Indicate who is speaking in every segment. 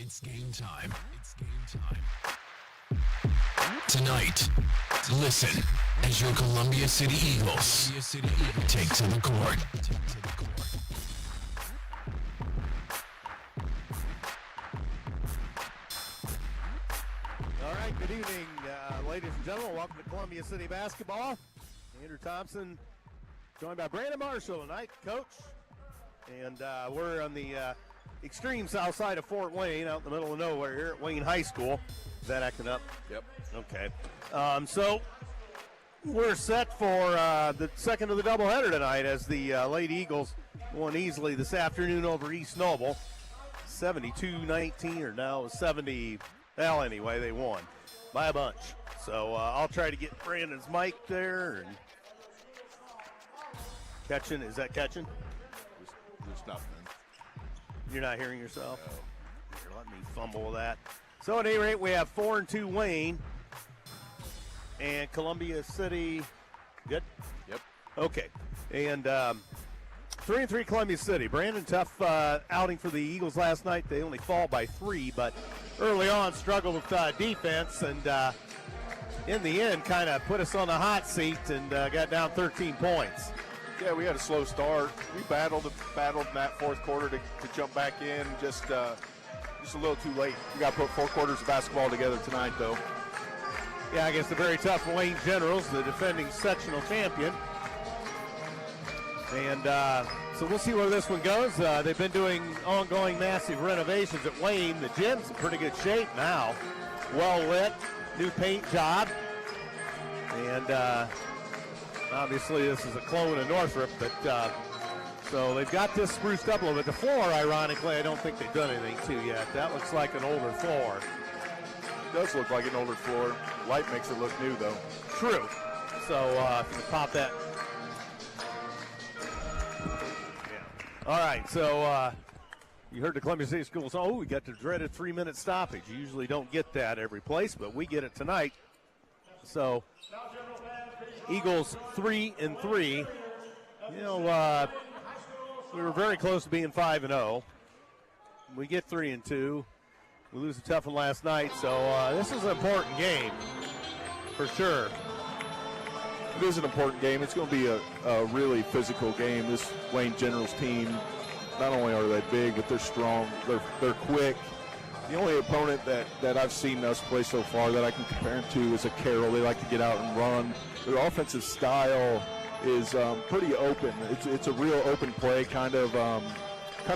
Speaker 1: It's game time. It's game time. Tonight, listen as your Columbia City Eagles take to the court.
Speaker 2: All right, good evening, ladies and gentlemen. Welcome to Columbia City Basketball. Andrew Thompson, joined by Brandon Marshall tonight, coach. And we're on the extreme south side of Fort Wayne, out in the middle of nowhere here at Wayne High School. Is that acting up?
Speaker 3: Yep.
Speaker 2: Okay. So we're set for the second of the doubleheader tonight as the Lady Eagles won easily this afternoon over East Noble. 72-19, or now 70. Well, anyway, they won by a bunch. So I'll try to get Brandon's mic there. And catching, is that catching?
Speaker 3: Just nothing.
Speaker 2: You're not hearing yourself?
Speaker 3: No.
Speaker 2: Here, let me fumble with that. So at any rate, we have 4-2 Wayne and Columbia City. Good?
Speaker 3: Yep.
Speaker 2: Okay. And 3-3 Columbia City. Brandon, tough outing for the Eagles last night. They only fall by 3, but early on struggled with defense, and in the end kind of put us on the hot seat and got down 13 points.
Speaker 3: Yeah, we had a slow start. We battled in that fourth quarter to jump back in. Just a little too late. We got to put 4 quarters of basketball together tonight, though.
Speaker 2: Yeah, against the very tough Wayne Generals, the defending sectional champion. And so we'll see where this one goes. They've been doing ongoing massive renovations at Wayne. The gym's in pretty good shape now. Well lit, new paint job. And obviously this is a clone of Northrop, but so they've got this spruced up a little bit. The floor, ironically, I don't think they've done anything to yet. That looks like an older floor.
Speaker 3: It does look like an older floor. Light makes it look new, though.
Speaker 2: True. So if you pop that. Yeah. All right, so you heard the Columbia City Schools. Oh, we got the dreaded 3-minute stoppage. You usually don't get that every place, but we get it tonight. So Eagles 3-3. You know, we were very close to being 5-0. We get 3-2. We lose a tough one last night, so this is an important game for sure.
Speaker 3: It is an important game. It's going to be a really physical game. This Wayne Generals team, not only are they big, but they're strong. They're quick. The only opponent that I've seen us play so far that I can compare them to is a Carroll. They like to get out and run. Their offensive style is pretty open. It's a real open play, kind of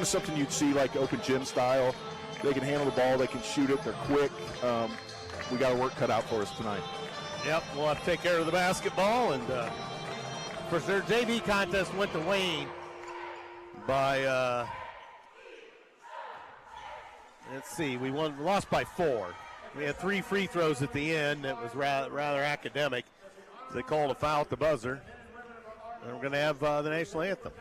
Speaker 3: something you'd see like open gym style. They can handle the ball. They can shoot it. They're quick. We got our work cut out for us tonight.
Speaker 2: Yep, we'll have to take care of the basketball. And, of course, their JV contest went to Wayne by, let's see, we lost by 4. We had 3 free throws at the end. It was rather academic. They called a foul at the buzzer. And we're going to have the national anthem.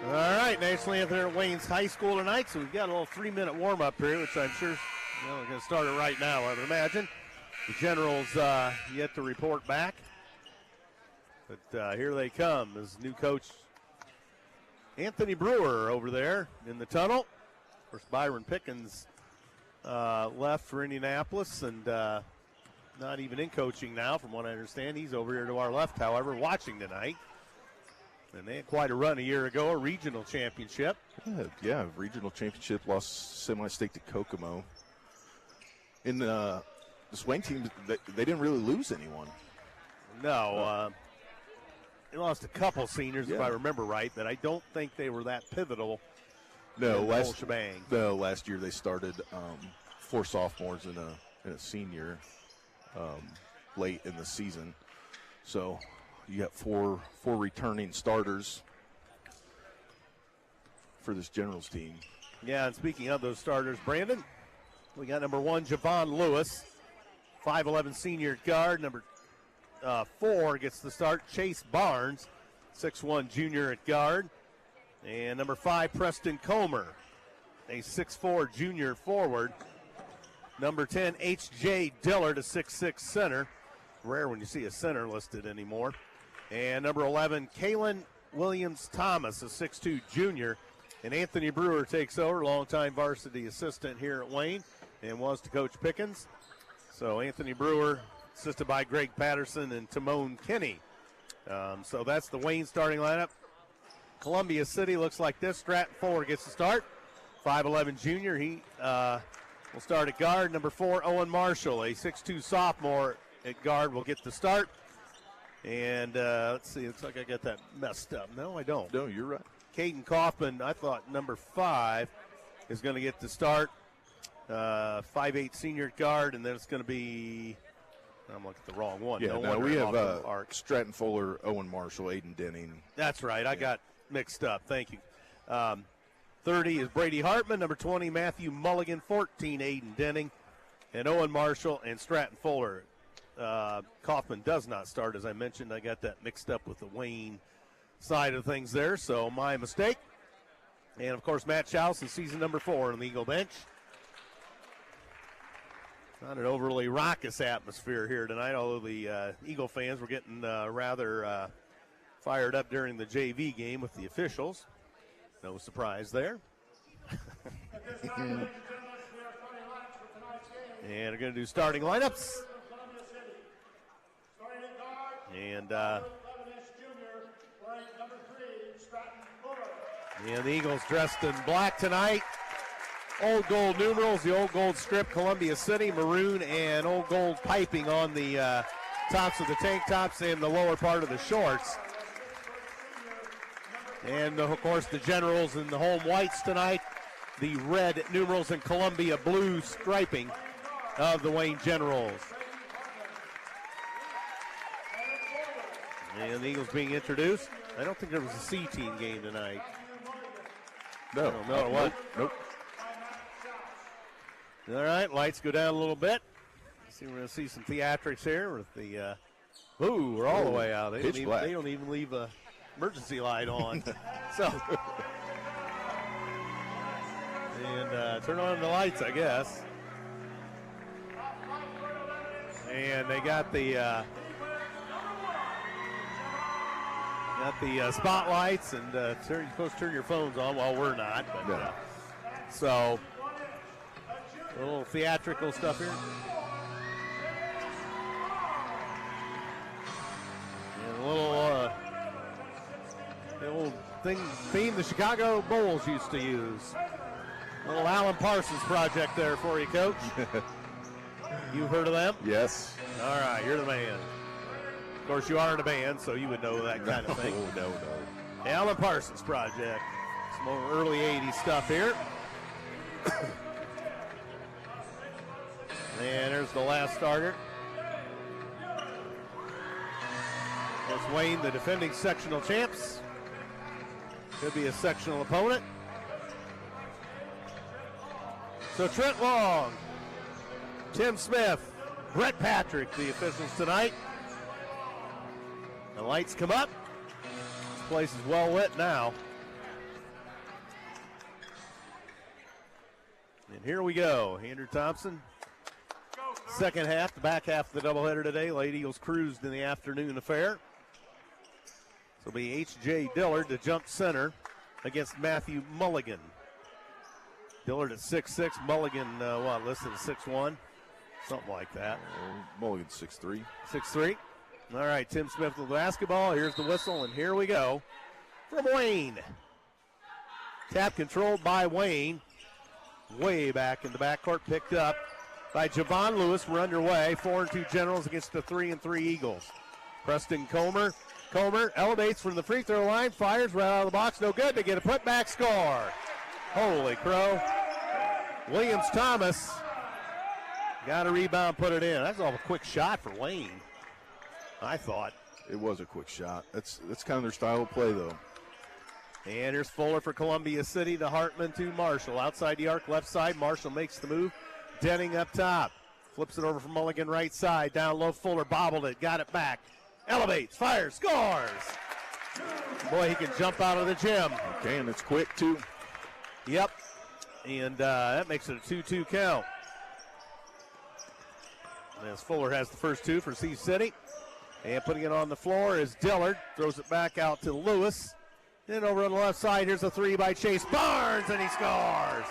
Speaker 2: All right, national anthem here at Wayne's High School tonight. So we've got a little 3-minute warm-up here, which I'm sure we're going to start it right now, I would imagine. The Generals yet to report back. But here they come as new coach Anthony Brewer over there in the tunnel. Of course, Byron Pickens left for Indianapolis and not even in coaching now, from what I understand. He's over here to our left, however, watching tonight. And they had quite a run a year ago, a regional championship.
Speaker 3: Yeah, regional championship, lost semi-state to Kokomo. In the Swain team, they didn't really lose anyone.
Speaker 2: No, they lost a couple seniors, if I remember right, but I don't think they were that pivotal.
Speaker 3: No,
Speaker 2: last
Speaker 3: year they started 4 sophomores and a senior late in the season. So you got four returning starters for this Generals team.
Speaker 2: Yeah, and speaking of those starters, Brandon, we got number 1, Javon Lewis, 5'11" senior guard. Number 4 gets the start, Chase Barnes, 6'1" junior at guard. And number 5, Preston Comer, a 6'4" junior forward. Number 10, H.J. Dillard, a 6'6" center. Rare when you see a center listed anymore. And number 11, Kalen Williams-Thomas, a 6'2" junior. And Anthony Brewer takes over, longtime varsity assistant here at Wayne, and was to Coach Pickens. So Anthony Brewer, assisted by Greg Patterson and Timone Kinney. So that's the Wayne starting lineup. Columbia City looks like this. Stratton Fuller gets the start. 5'11" junior. He will start at guard. Number 4, Owen Marshall, a 6'2" sophomore at guard, will get the start. And let's see, looks like I got that messed up. No, I don't.
Speaker 3: No, you're right.
Speaker 2: Caden Kaufman, I thought number 5 is going to get the start. 5'8" senior at guard, and then it's going to be, I'm looking at the wrong one.
Speaker 3: Yeah, no, we have Stratton Fuller, Owen Marshall, Aiden Denning.
Speaker 2: That's right. I got mixed up. Thank you. 30 is Brady Hartman. Number 20, Matthew Mulligan. 14, Aiden Denning. And Owen Marshall and Stratton Fuller. Kaufman does not start, as I mentioned. I got that mixed up with the Wayne side of things there, so my mistake. And, of course, Matt Schaus is season number 4 on the Eagle bench. Not an overly raucous atmosphere here tonight, although the Eagle fans were getting rather fired up during the JV game with the officials. No surprise there. And we're going to do starting lineups. And the Eagles dressed in black tonight. Old gold numerals, the old gold strip, Columbia City, maroon and old gold piping on the tops of the tank tops and the lower part of the shorts. And, of course, the Generals in the home whites tonight, the red numerals and Columbia blue striping of the Wayne Generals. And the Eagles being introduced. I don't think there was a C team game tonight.
Speaker 3: No,
Speaker 2: what?
Speaker 3: Nope.
Speaker 2: All right, lights go down a little bit. We're going to see some theatrics here with the. We're all the way out. They don't even leave a emergency light on. So. And turn on the lights, I guess. And they got the. Spotlights, and you're supposed to turn your phones on while we're not. But, so, a little theatrical stuff here. And a little theme the Chicago Bulls used to use. A little Alan Parsons project there for you, Coach. You've heard of them?
Speaker 3: Yes.
Speaker 2: All right, you're the man. Of course, you are in a band, so you would know that kind of thing.
Speaker 3: No.
Speaker 2: Alan Parsons Project. Some more early 80s stuff here. And there's the last starter. It's Wayne, the defending sectional champs. Could be a sectional opponent. So Trent Long, Tim Smith, Brett Patrick, the officials tonight. The lights come up. This place is well lit now. And here we go. Andrew Thompson. Second half, the back half of the doubleheader today. Lady Eagles cruised in the afternoon affair. So it'll be H.J. Dillard to jump center. against Matthew Mulligan. Dillard at 6'6", Mulligan, listed at 6'1", something like that.
Speaker 3: Mulligan's 6'3".
Speaker 2: 6'3". All right, Tim Smith with the basketball. Here's the whistle, and here we go from Wayne. Tap controlled by Wayne. Way back in the backcourt, picked up by Javon Lewis. We're underway. 4-2 Generals against the 3-3 Eagles. Preston Comer. Comer elevates from the free throw line, fires right out of the box. No good. They get a putback score. Holy crow. Williams Thomas got a rebound, put it in. That's all a quick shot for Wayne, I thought.
Speaker 3: It was a quick shot. That's kind of their style of play, though.
Speaker 2: And here's Fuller for Columbia City to Hartman to Marshall. Outside the arc, left side. Marshall makes the move. Denning up top. Flips it over from Mulligan right side. Down low, Fuller bobbled it. Got it back. Elevates, fires, scores. Boy, he can jump out of the gym.
Speaker 3: Okay, and it's quick, too.
Speaker 2: Yep. And that makes it a 2-2 count. As Fuller has the first two for Sioux City. And putting it on the floor is Dillard. Throws it back out to Lewis. Then over on the left side, here's a three by Chase Barnes, and he scores.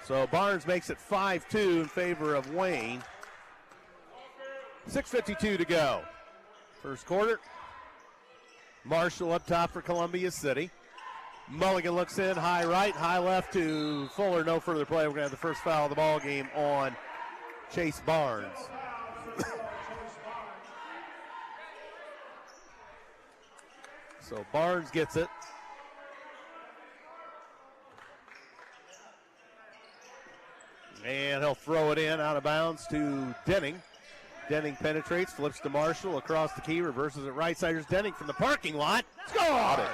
Speaker 2: So Barnes makes it 5-2 in favor of Wayne. 6:52 to go. First quarter. Marshall up top for Columbia City. Mulligan looks in, high right, high left to Fuller. No further play. We're going to have the first foul of the ball game on Chase Barnes. So Barnes gets it. And he'll throw it in out of bounds to Denning. Denning penetrates, flips to Marshall across the key, reverses it right side. Here's Denning from the parking lot. Score!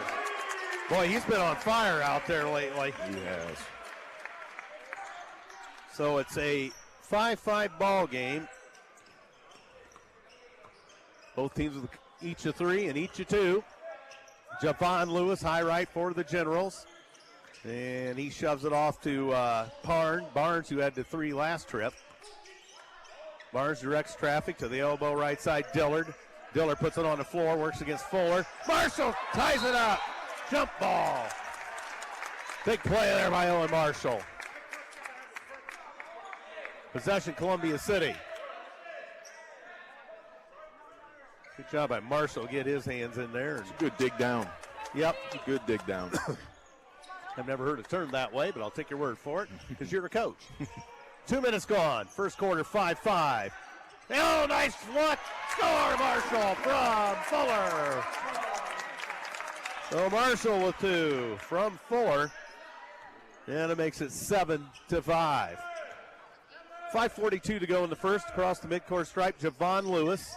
Speaker 2: Boy, he's been on fire out there lately.
Speaker 3: He has.
Speaker 2: So it's a 5-5 ball game. Both teams with each of three and each of two. Javon Lewis, high right for the Generals. And he shoves it off to Barnes, who had the three last trip. Barnes directs traffic to the elbow right side, Dillard. Dillard puts it on the floor, works against Fuller. Marshall ties it up. Jump ball. Big play there by Owen Marshall. Possession, Columbia City. Good job by Marshall, get his hands in there.
Speaker 3: It's a good dig down.
Speaker 2: Yep.
Speaker 3: Good dig down.
Speaker 2: I've never heard it turned that way, but I'll take your word for it because you're a coach. 2 minutes gone. First quarter, 5-5. Oh, nice look. Score, Marshall from Fuller. So Marshall with two from Fuller. And it makes it 7-5. 5:42 to go in the first. Across the midcourt stripe, Javon Lewis.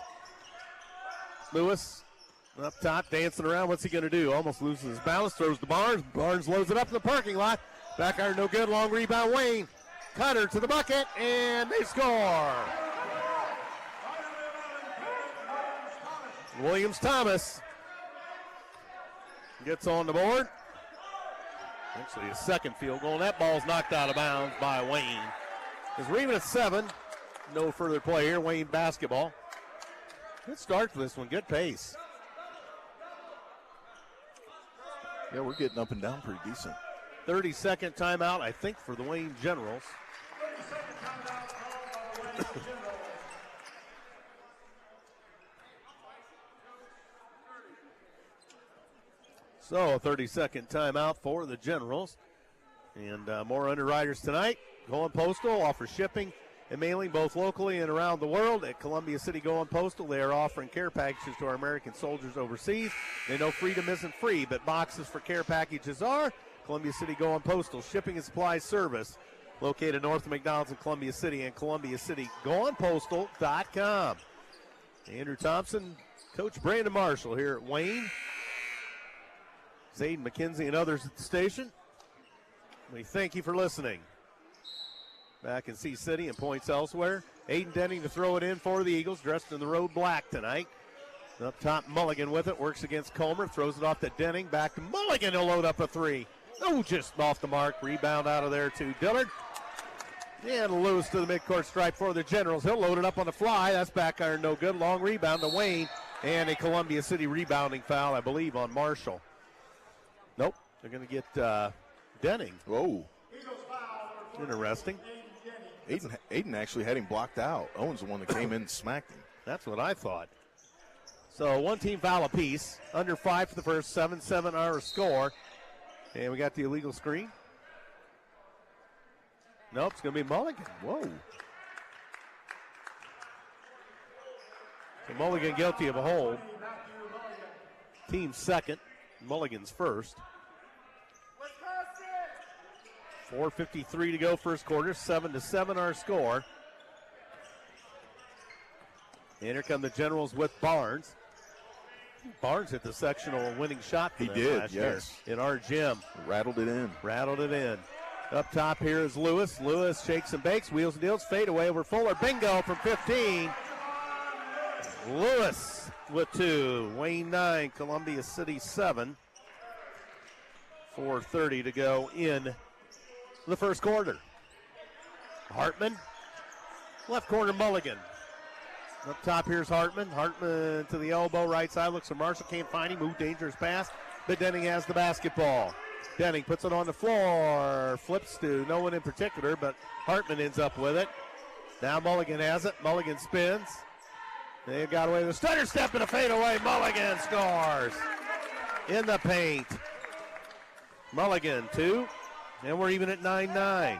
Speaker 2: Lewis up top, dancing around. What's he going to do? Almost loses his balance. Throws to Barnes. Barnes loads it up in the parking lot. Back iron, no good. Long rebound, Wayne. Cutter to the bucket, and they score. Williams Thomas gets on the board. Actually, a second field goal. That ball's knocked out of bounds by Wayne. As we're even at 7. No further play here. Wayne basketball. Good start for this one. Good pace.
Speaker 3: Yeah, we're getting up and down pretty decent.
Speaker 2: 30-second timeout, I think, for the Wayne Generals. So a 30-second timeout for the Generals. And more underwriters tonight. Going Postal offers shipping and mailing both locally and around the world. At Columbia City Going Postal, they are offering care packages to our American soldiers overseas. They know freedom isn't free, but boxes for care packages are. Columbia City Going Postal, shipping and supply service, located north of McDonald's in Columbia City, and ColumbiaCityGoingPostal.com. Andrew Thompson, Coach Brandon Marshall here at Wayne. Xaiden, Mckinzie, and others at the station. We thank you for listening. Back in Sioux City and points elsewhere. Aiden Denning to throw it in for the Eagles, dressed in the road black tonight. Up top, Mulligan with it, works against Comer, throws it off to Denning, back to Mulligan to load up a three. Oh, just off the mark, rebound out of there to Dillard. And loose to the midcourt stripe for the Generals. He'll load it up on the fly. That's back iron, no good. Long rebound to Wayne, and a Columbia City rebounding foul, I believe, on Marshall. Nope. They're going to get Denning.
Speaker 3: Whoa.
Speaker 2: Interesting.
Speaker 3: Xaiden actually had him blocked out. Owen's the one that came in and smacked him.
Speaker 2: That's what I thought. So one team foul apiece. Under 5 for the first, 7-7 our score. And we got the illegal screen. Nope, it's going to be Mulligan. Whoa. So Mulligan guilty of a hold. Team second. Mulligan's first. 4:53 to go first quarter. 7-7 our score. And here come the Generals with Barnes. Barnes hit the sectional winning shot for
Speaker 3: He
Speaker 2: them
Speaker 3: did,
Speaker 2: last
Speaker 3: yes.
Speaker 2: year in our gym.
Speaker 3: Rattled it in.
Speaker 2: Rattled it in. Up top here is Lewis. Lewis shakes and bakes, wheels and deals, fade away over Fuller. Bingo from 15. Lewis with 2. Wayne 9, Columbia City 7. 4:30 to go in the first quarter. Hartman, left corner Mulligan. Up top here's Hartman. Hartman to the elbow, right side. Looks for Marshall, can't find him. Move, dangerous pass. But Denning has the basketball. Denning puts it on the floor. Flips to no one in particular, but Hartman ends up with it. Now Mulligan has it. Mulligan spins. They got away with a stutter step and a fadeaway. Mulligan scores in the paint. Mulligan 2, and we're even at 9-9.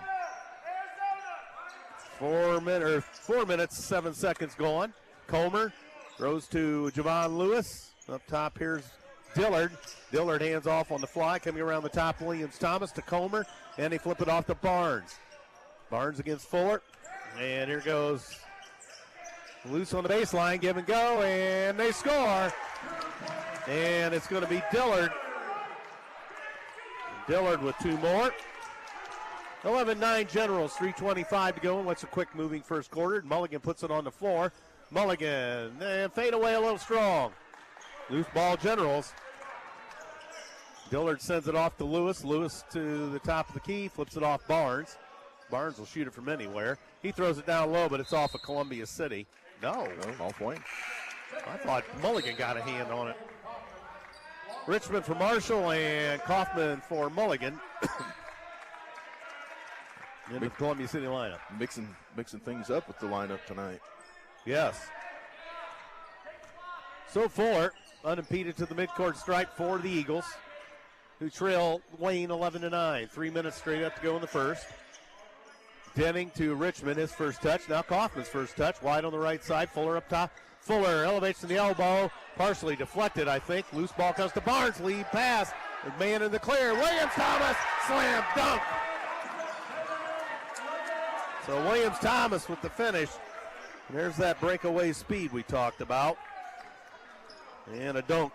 Speaker 2: 4 minutes, 7 seconds gone. Comer throws to Javon Lewis. Up top here's Dillard. Dillard hands off on the fly, coming around the top. Williams-Thomas to Comer, and they flip it off to Barnes. Barnes against Fuller, and here goes loose on the baseline, give and go, and they score. And it's going to be Dillard. Dillard with 2 more. 11-9 Generals, 3:25 to go. And what's a quick moving first quarter? Mulligan puts it on the floor. Mulligan, and fade away a little strong. Loose ball Generals. Dillard sends it off to Lewis. Lewis to the top of the key, flips it off Barnes. Barnes will shoot it from anywhere. He throws it down low, but it's off of Columbia City. No.
Speaker 3: Off point.
Speaker 2: I thought Mulligan got a hand on it. Richmond for Marshall and Kaufman for Mulligan. In the Columbia City lineup.
Speaker 3: Mixing things up with the lineup tonight.
Speaker 2: Yes. So Fuller, unimpeded to the midcourt stripe for the Eagles, who trail Wayne 11-9. 3 minutes straight up to go in the first. Denning to Richmond, his first touch. Now Kaufman's first touch, wide on the right side. Fuller up top. Fuller elevates to the elbow, partially deflected, I think. Loose ball comes to Barnes, lead pass. The man in the clear, Williams-Thomas, slam dunk. So Williams-Thomas with the finish. There's that breakaway speed we talked about. And a dunk.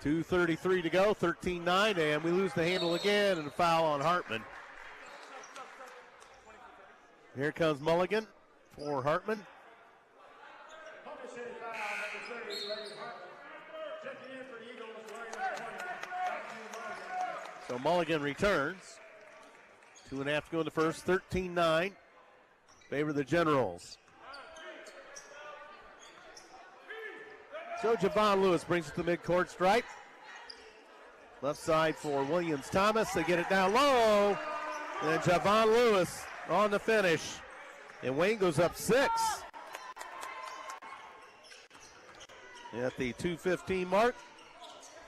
Speaker 2: 2:33 to go, 13-9, and we lose the handle again, and a foul on Hartman. Here comes Mulligan for Hartman. So Mulligan returns. 2.5 to go in the first, 13-9. Favor the Generals. So Javon Lewis brings it to the midcourt stripe. Left side for Williams-Thomas. They get it down low. And Javon Lewis on the finish. And Wayne goes up 6. At the 2:15 mark.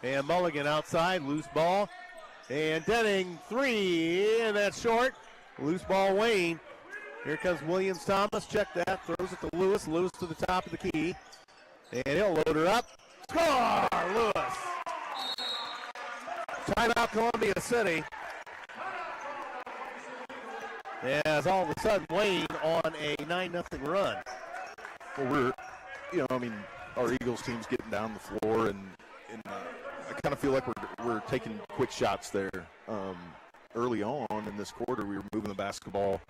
Speaker 2: And Mulligan outside, loose ball. And Denning 3, and that's short. Loose ball Wayne. Here comes Williams-Thomas. Check that. Throws it to Lewis. Lewis to the top of the key. And he'll load her up. Score! Lewis. Timeout Columbia City. As all of a sudden Wayne on a 9-0 run.
Speaker 3: Well, our Eagles team's getting down the floor, and I kind of feel like we're taking quick shots there. Early on in this quarter, we were moving the basketball,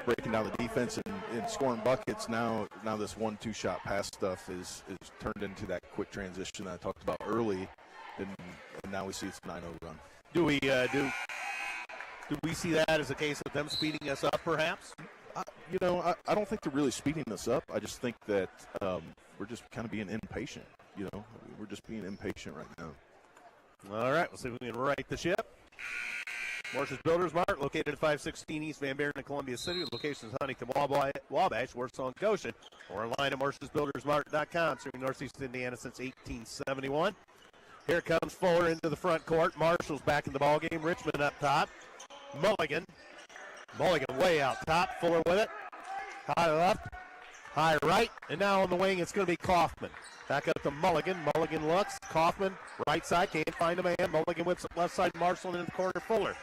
Speaker 3: breaking down the defense and scoring buckets. Now this 1-2 shot pass stuff is turned into that quick transition that I talked about early, and now we see it's a 9-0 run.
Speaker 2: Do we see that as a case of them speeding us up, perhaps?
Speaker 3: I don't think they're really speeding us up. I just think that we're just kind of being impatient. We're just being impatient right now.
Speaker 2: All right, we'll see if we can right the ship. Marsh's Builders Mart, located at 516 East Van Buren in Columbia City. Locations Huntington, Wabash, Warsaw, and Goshen. Or online at marshsbuildersmart.com. Serving Northeast Indiana since 1871. Here comes Fuller into the front court. Marshall's back in the ballgame. Richmond up top. Mulligan way out top. Fuller with it. High left, high right, and now on the wing it's going to be Kaufman. Back up to Mulligan. Mulligan looks. Kaufman, right side, can't find a man. Mulligan whips it left side. Marshall into the corner. Fuller.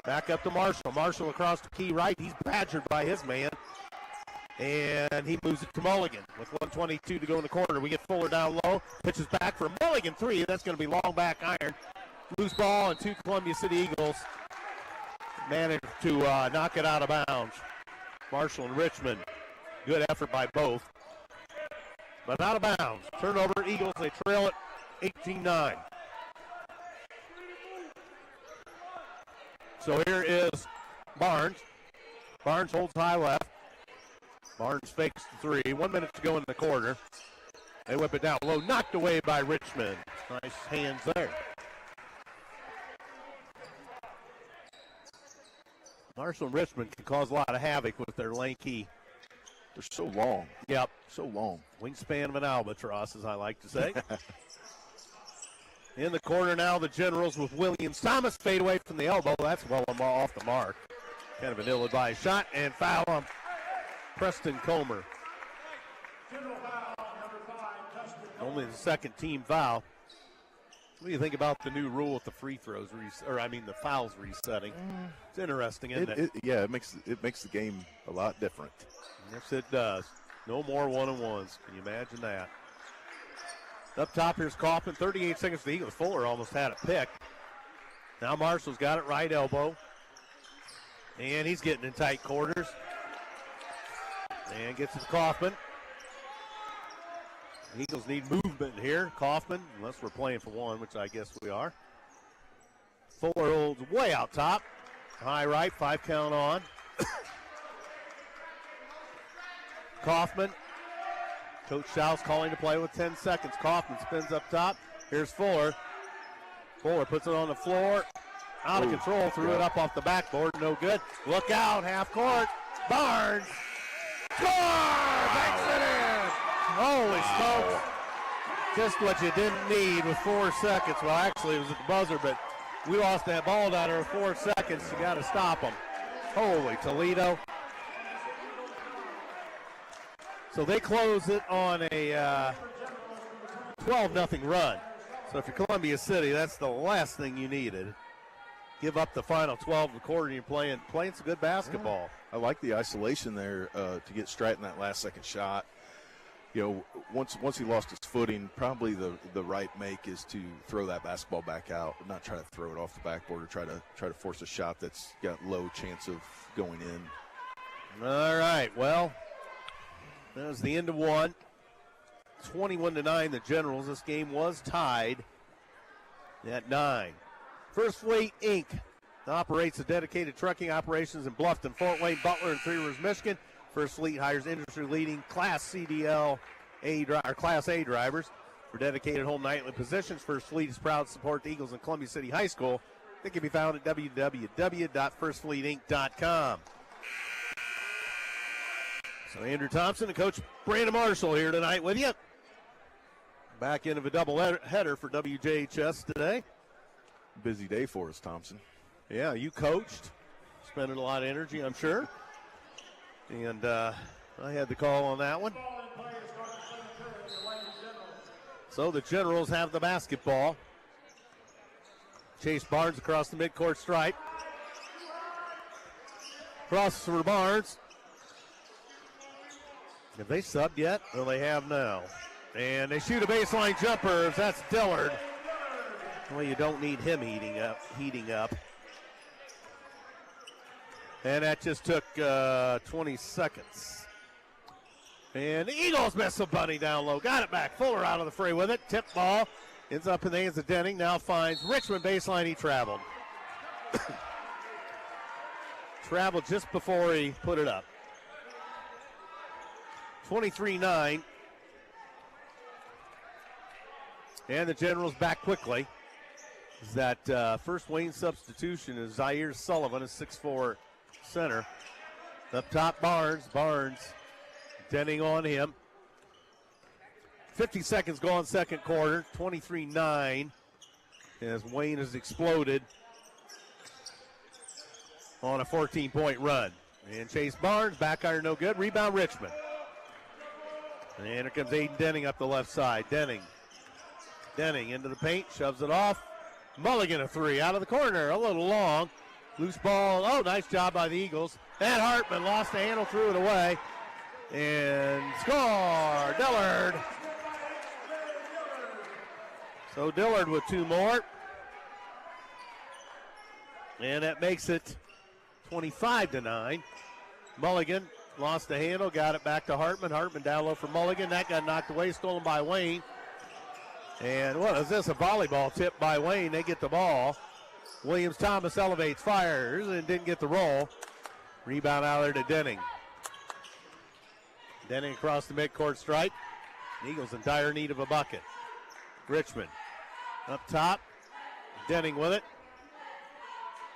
Speaker 2: Back up to Marshall. Marshall across the key right. He's badgered by his man. And he moves it to Mulligan with 1:22 to go in the corner. We get Fuller down low. Pitches back for Mulligan three. That's going to be long back iron. Loose ball, and two Columbia City Eagles managed to knock it out of bounds. Marshall and Richmond. Good effort by both. But out of bounds. Turnover, Eagles. They trail it 18-9. So here is Barnes. Barnes holds high left. Barnes fakes the three. 1 minute to go in the quarter. They whip it down low. Knocked away by Richmond. Nice hands there. Marshall and Richmond can cause a lot of havoc with their lanky.
Speaker 3: They're so long.
Speaker 2: Yep.
Speaker 3: So long.
Speaker 2: Wingspan of an albatross, as I like to say. In the corner now, the Generals with Williams. Thomas fade away from the elbow. That's well off the mark. Kind of an ill-advised shot, and foul on Preston Comer. Only the second team foul. What do you think about the new rule with the free throws, the fouls resetting? It's interesting, isn't it?
Speaker 3: Yeah, it makes the game a lot different.
Speaker 2: Yes, it does. No more one-on-ones. Can you imagine that? Up top, here's Kaufman. 38 seconds for the Eagles. Fuller almost had a pick. Now Marshall's got it right elbow. And he's getting in tight quarters. And gets it to Kaufman. The Eagles need movement here. Kaufman, unless we're playing for one, which I guess we are. Fuller holds way out top. High right, 5 count on. Kaufman. Coach Schaus calling to play with 10 seconds. Kaufman spins up top. Here's Fuller. Fuller puts it on the floor. Out of control. Threw it up off the backboard. No good. Look out. Half court. Barnes. Score! Banks it in. Holy smokes. Just what you didn't need with 4 seconds. Well, actually, it was at the buzzer, but we lost that ball down there with 4 seconds. You got to stop them. Holy Toledo. So they close it on a 12-0 run. So if you're Columbia City, that's the last thing you needed. Give up the final 12 of the quarter, and you're playing some good basketball.
Speaker 3: I like the isolation there to get Stratton that last second shot. You know, once he lost his footing, probably the right make is to throw that basketball back out, not try to throw it off the backboard or try to force a shot that's got low chance of going in.
Speaker 2: All right, well, that was the end of one. 21-9, the Generals. This game was tied at 9. First Fleet, Inc. operates a dedicated trucking operations in Bluffton, Fort Wayne, Butler, and Three Rivers, Michigan. First Fleet hires industry-leading Class CDL Class A drivers for dedicated home nightly positions. First Fleet is proud to support the Eagles in Columbia City High School. They can be found at www.firstfleetinc.com. So Andrew Thompson and Coach Brandon Marshall here tonight with you. Back into a double header for WJHS today.
Speaker 3: Busy day for us, Thompson.
Speaker 2: Yeah, you coached. Spending a lot of energy, I'm sure. And I had the call on that one. So the Generals have the basketball. Chase Barnes across the midcourt stripe. Crosses for Barnes. Have they subbed yet? Well, they have now. And they shoot a baseline jumper. That's Dillard. Well, you don't need him heating up. And that just took 20 seconds. And the Eagles miss a bunny down low. Got it back. Fuller out of the fray with it. Tip ball. Ends up in the hands of Denning. Now finds Richmond baseline. He traveled. Traveled just before he put it up. 23-9. And the Generals back quickly. is that first Wayne substitution is Zaire Sullivan, a 6'4 center. Up top, Barnes. Denning on him. 50 seconds gone, second quarter. 23-9 as Wayne has exploded on a 14-point run. And Chase Barnes, back iron no good. Rebound, Richmond. And here comes Aiden Denning up the left side. Denning into the paint, shoves it off. Mulligan a three out of the corner, a little long. Loose ball. Oh, nice job by the Eagles. And Hartman lost the handle, threw it away. And score, Dillard. So Dillard with two more. And that makes it 25-9. Mulligan lost the handle, got it back to Hartman. Hartman down low for Mulligan. That got knocked away, stolen by Wayne. And what is this? A volleyball tip by Wayne. They get the ball. Williams-Thomas elevates, fires, and didn't get the roll. Rebound out there to Denning. Denning across the midcourt stripe. Eagles in dire need of a bucket. Richmond up top. Denning with it.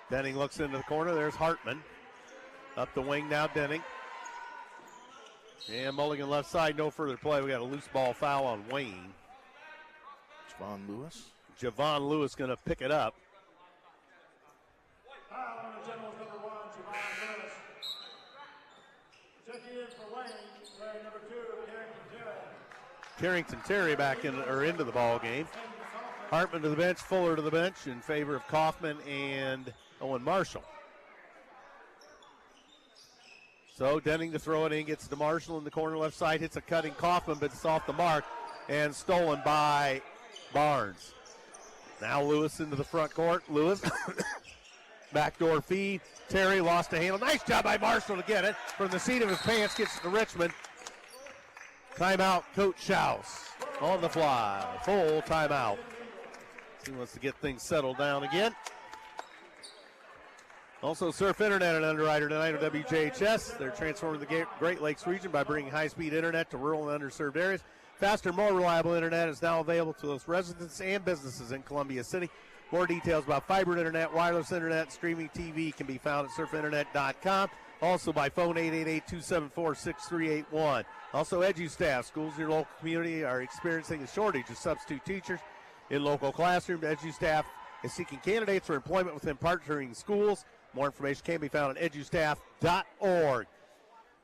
Speaker 2: Denning looks into the corner. There's Hartman. Up the wing now, Denning. And Mulligan left side, no further play. We got a loose ball foul on Wayne. Javon Lewis going to pick it up. Carrington Terry back into the ball game. Hartman to the bench, Fuller to the bench in favor of Kaufman and Owen Marshall. So Denning to throw it in, gets to Marshall in the corner left side, hits a cutting Kaufman, but it's off the mark and stolen by Barnes. Now Lewis into the front court. Lewis, backdoor feed. Terry lost the handle. Nice job by Marshall to get it. From the seat of his pants, gets it to Richmond. Timeout, Coach Schaus on the fly. Full timeout. He wants to get things settled down again. Also, Surf Internet, an underwriter tonight on WJHS. They're transforming the Great Lakes region by bringing high-speed internet to rural and underserved areas. Faster, more reliable internet is now available to those residents and businesses in Columbia City. More details about fiber internet, wireless internet, and streaming TV can be found at surfinternet.com. Also by phone 888-274-6381. Also, EduStaff. Schools in your local community are experiencing a shortage of substitute teachers in local classrooms. EduStaff is seeking candidates for employment within partnering schools. More information can be found at edustaff.org.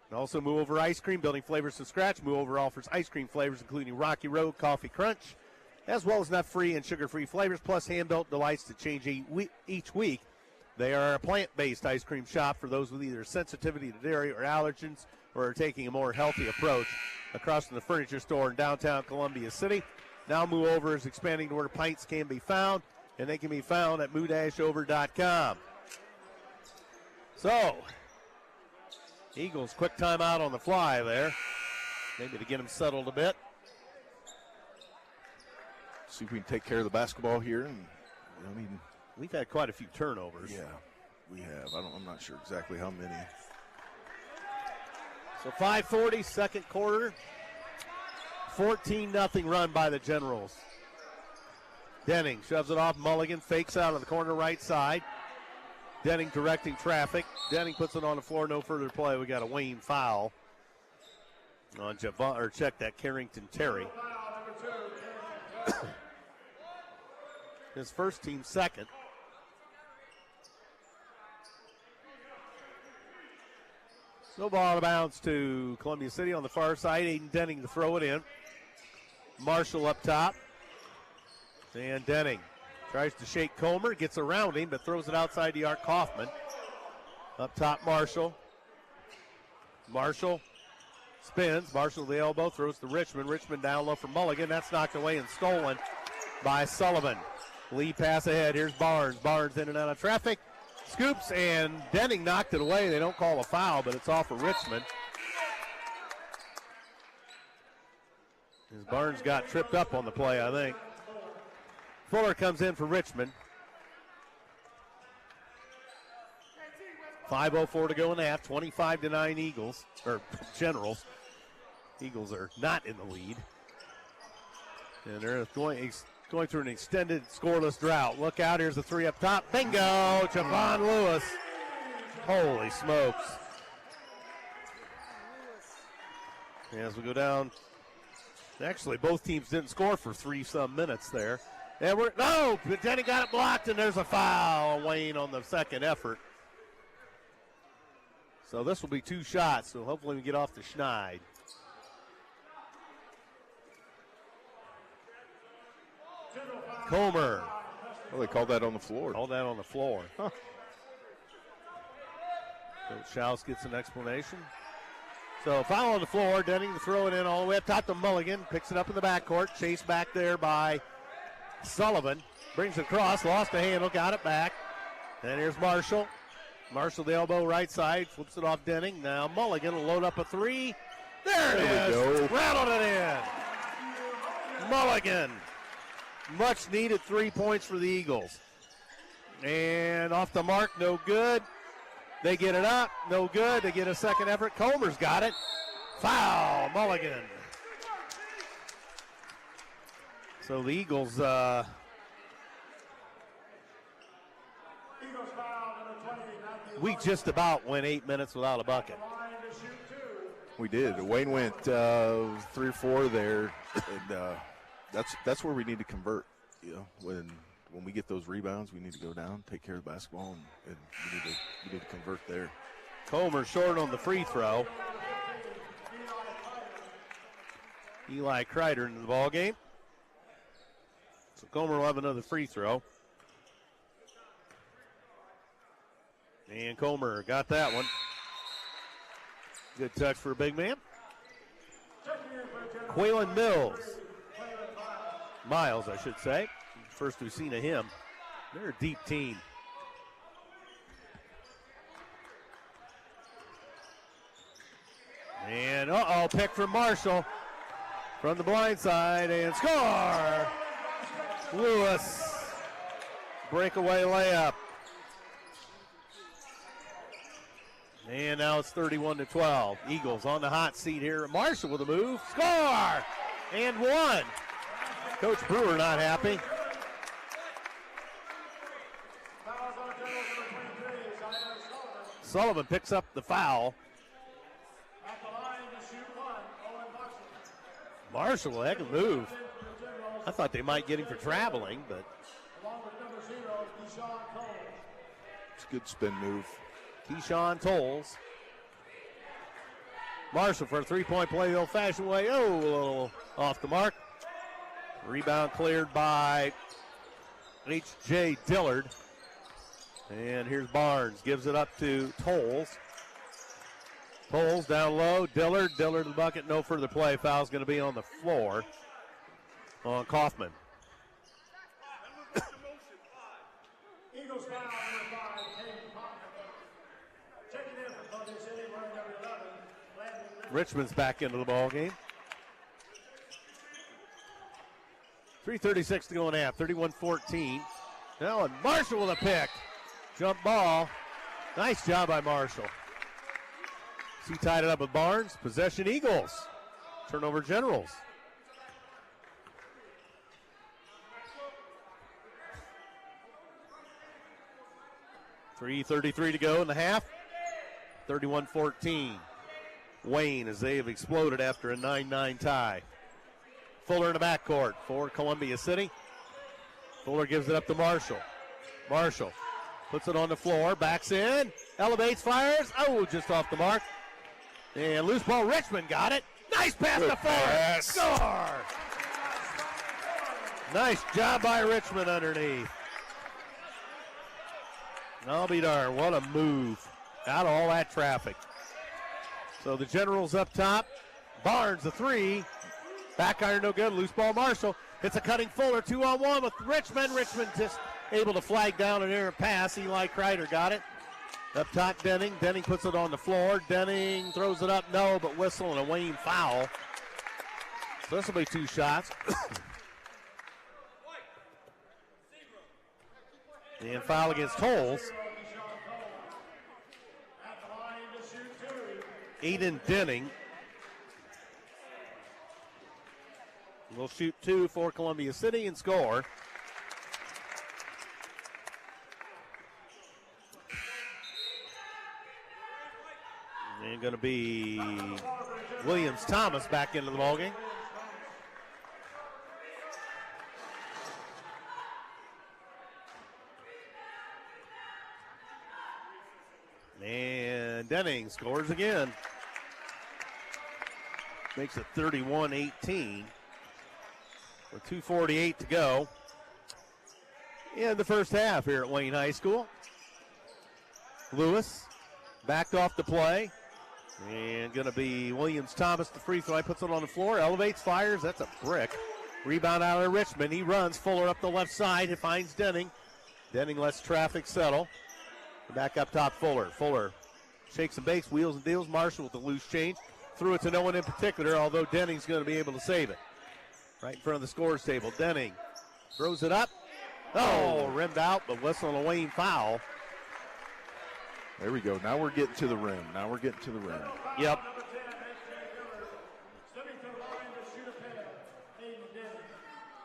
Speaker 2: And also, Move Over Ice Cream, building flavors from scratch. Move Over offers ice cream flavors, including Rocky Road, Coffee Crunch, as well as nut-free and sugar-free flavors, plus hand-built delights to change each week. They are a plant-based ice cream shop for those with either sensitivity to dairy or allergens or are taking a more healthy approach. Across from the furniture store in downtown Columbia City. Now Move Over is expanding to where pints can be found, and they can be found at moo-over.com. So, Eagles quick timeout on the fly there. Maybe to get them settled a bit.
Speaker 3: See if we can take care of the basketball here. And
Speaker 2: we've had quite a few turnovers.
Speaker 3: Yeah, we have. I'm not sure exactly how many.
Speaker 2: So 5:40, second quarter. 14-0 run by the Generals. Denning shoves it off. Mulligan fakes out of the corner right side. Denning directing traffic. Denning puts it on the floor. No further play. We got a Wayne foul on Javon, or check that, Carrington Terry. His first, team second. So ball out of bounds to Columbia City on the far side. Aiden Denning to throw it in. Marshall up top. And Denning tries to shake Comer, gets around him, but throws it outside the arc. Kaufman. Up top, Marshall. Marshall spins. Marshall to the elbow, throws to Richmond. Richmond down low for Mulligan. That's knocked away and stolen by Sullivan. Lead pass ahead. Here's Barnes. Barnes in and out of traffic. Scoops, and Denning knocked it away. They don't call a foul, but it's off of Richmond. As Barnes got tripped up on the play, I think. Fuller comes in for Richmond. 5:04 to go in the half. 25-9 Eagles, or Generals. Eagles are not in the lead. And they're going going through an extended scoreless drought. Look out, here's the three up top. Bingo, Javon Lewis. Holy smokes. As we go down, actually both teams didn't score for 3-some minutes there. And but Denny got it blocked, and there's a foul, Wayne, on the second effort. So this will be 2 shots, so hopefully we get off the schneid. Comer.
Speaker 3: Well, they called that on the floor.
Speaker 2: Called that on the floor.
Speaker 3: Huh.
Speaker 2: Coach Schaus gets an explanation. So foul on the floor. Denning to throw it in all the way up top to Mulligan. Picks it up in the backcourt. Chased back there by Sullivan. Brings it across. Lost the handle. Got it back. And here's Marshall. Marshall the elbow right side. Flips it off Denning. Now Mulligan will load up a 3. There it is. Rattled it in. Mulligan. Much needed 3 points for the Eagles. And off the mark. No good. They get it up. No good. They get a second effort. Comer's got it. Foul. Mulligan. So the Eagles. We just about went 8 minutes without a bucket.
Speaker 3: We did. Wayne went 3 or 4 there, and that's where we need to convert. You know, when we get those rebounds, we need to go down, take care of the basketball, and we need to convert there.
Speaker 2: Comer short on the free throw. Eli Kreider into the ball game. So Comer will have another free throw. And Comer got that one. Good touch for a big man. Quaylen Miles, I should say. First we've seen of him. They're a deep team. And pick from Marshall from the blind side and score! Lewis. Breakaway layup. And now it's 31-12. Eagles on the hot seat here. Marshall with a move. Score! And 1. Coach Brewer not happy. Sullivan picks up the foul. Marshall, a heck of a move. I thought they might get him for traveling, but.
Speaker 3: It's a good spin move.
Speaker 2: Keyshawn Tolles. Marshall for a 3-point play the old-fashioned way. A little off the mark. Rebound cleared by H.J. Dillard. And here's Barnes. Gives it up to Tolles. Tolles down low. Dillard to the bucket. No further play. Foul's going to be on the floor on Kaufman. Richmond's back into the ball game. 3:36 to go in half. 31-14. Now and Marshall with a pick. Jump ball. Nice job by Marshall. He tied it up with Barnes. Possession Eagles. Turnover Generals. $3:33 to go in the half. 31-14. Wayne as they have exploded after a 9-9 tie. Fuller in the backcourt for Columbia City. Fuller gives it up to Marshall. Marshall puts it on the floor, backs in, elevates, fires. Just off the mark. And loose ball, Richmond got it. Nice pass to Fuller. Score! Nice job by Richmond underneath. I'll be darned, what a move. Out of all that traffic. So the Generals up top. Barnes, the 3. Back iron, no good. Loose ball, Marshall. It's a cutting Fuller. 2-on-1 with Richmond. Richmond just able to flag down an errant pass. Eli Kreider got it. Up top, Denning. Denning puts it on the floor. Denning throws it up. No, but whistle and a Wayne foul. So this will be 2 shots. And foul against Tolles. Aiden Denning. will shoot 2 for Columbia City and score. And going to be Williams-Thomas back into the ballgame. And Denning scores again. Makes it 31-18 with 2:48 to go in the first half here at Wayne High School. Lewis backed off the play. And going to be Williams-Thomas, the free throw. He puts it on the floor, elevates, fires. That's a brick. Rebound out of Richmond. He runs. Fuller up the left side. He finds Denning. Denning lets traffic settle. Back up top, Fuller. Fuller shakes and bakes, wheels and deals. Marshall with the loose change. Threw it to no one in particular, although Denning's going to be able to save it. Right in front of the scores table. Denning throws it up. Oh, rimmed out, but whistle on a Wayne foul.
Speaker 3: There we go. Now we're getting to the rim.
Speaker 2: Yep.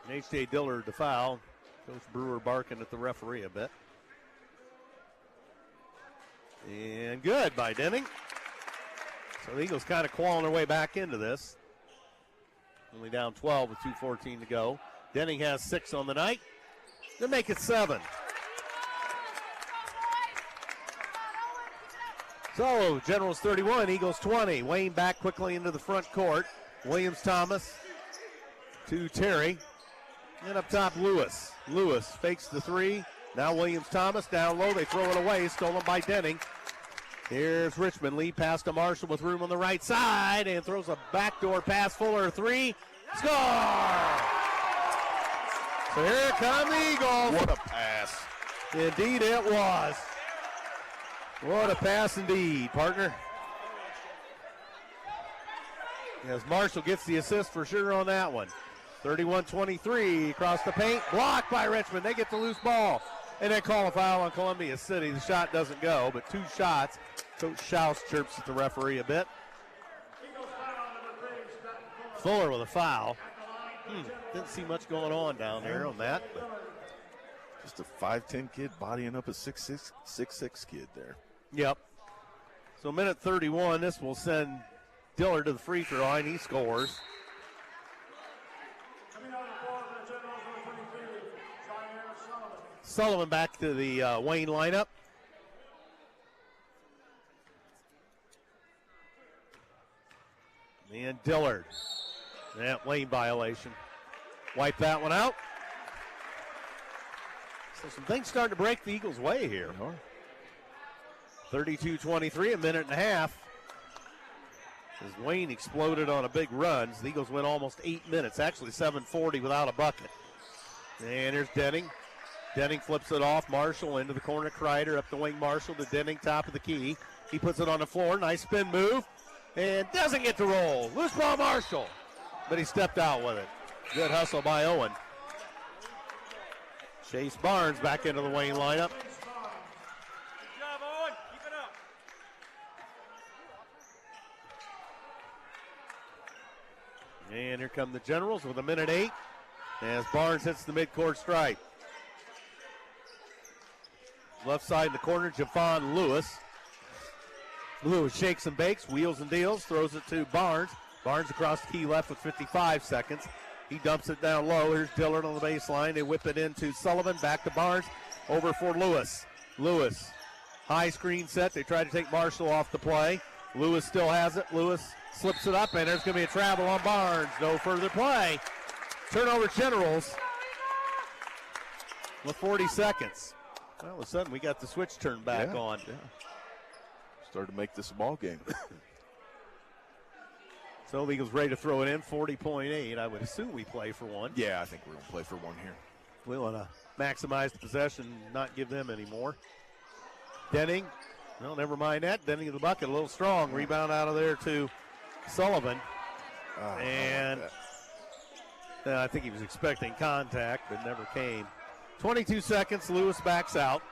Speaker 2: H.J. Dillard to foul. Coach Brewer barking at the referee a bit. And good by Denning. So the Eagles kind of clawing their way back into this. Only down 12 with 2:14 to go. Denning has 6 on the night. They make it 7. So, Generals 31, Eagles 20. Wayne back quickly into the front court. Williams-Thomas to Terry. And up top, Lewis. Lewis fakes the 3. Now Williams-Thomas down low. They throw it away. Stolen by Denning. Here's Richmond. Lead pass to Marshall with room on the right side. And throws a backdoor pass. Fuller 3. Score! So here come the Eagles.
Speaker 3: What a pass.
Speaker 2: Indeed it was. What a pass indeed, partner. As Marshall gets the assist for sure on that one. 31-23 across the paint. Blocked by Richmond. They get the loose ball. And they call a foul on Columbia City. The shot doesn't go, but 2 shots. Coach Schaus chirps at the referee a bit. Fuller with a foul. Didn't see much going on down there on that. But
Speaker 3: just a 5'10" kid bodying up a 6'6" kid there.
Speaker 2: Yep. So minute 31, this will send Dillard to the free throw line. He scores. Sullivan back to the Wayne lineup. And Dillard. That Wayne violation. Wipe that one out. So some things starting to break the Eagles' way here. 32-23, a minute and a half. As Wayne exploded on a big run. So the Eagles went almost 8 minutes, actually 7:40 without a bucket. And here's Denning. Denning flips it off. Marshall into the corner. Kreider up the wing. Marshall to Denning, top of the key. He puts it on the floor. Nice spin move. And doesn't get to roll. Loose ball, Marshall. But he stepped out with it. Good hustle by Owen. Chase Barnes back into the Wayne lineup. And here come the Generals with a minute 8 as Barnes hits the midcourt stripe. Left side in the corner, Javon Lewis. Lewis shakes and bakes, wheels and deals, throws it to Barnes. Barnes across the key left with 55 seconds. He dumps it down low. Here's Dillard on the baseline. They whip it into Sullivan, back to Barnes, over for Lewis. Lewis, high screen set. They try to take Marshall off the play. Lewis still has it. Lewis slips it up, and there's going to be a travel on Barnes. No further play. Turnover Generals with 40 seconds. All of a sudden, we got the switch turned back on.
Speaker 3: Yeah. Started to make this a ball game.
Speaker 2: So the Eagles ready to throw it in, 40.8. I would assume we play for one.
Speaker 3: Yeah, I think we're going to play for one here.
Speaker 2: We want to maximize the possession, not give them any more. Denning, no, never mind that. Denning in the bucket, a little strong. Rebound out of there to Sullivan. And I think he was expecting contact, but never came. 22 seconds, Lewis backs out.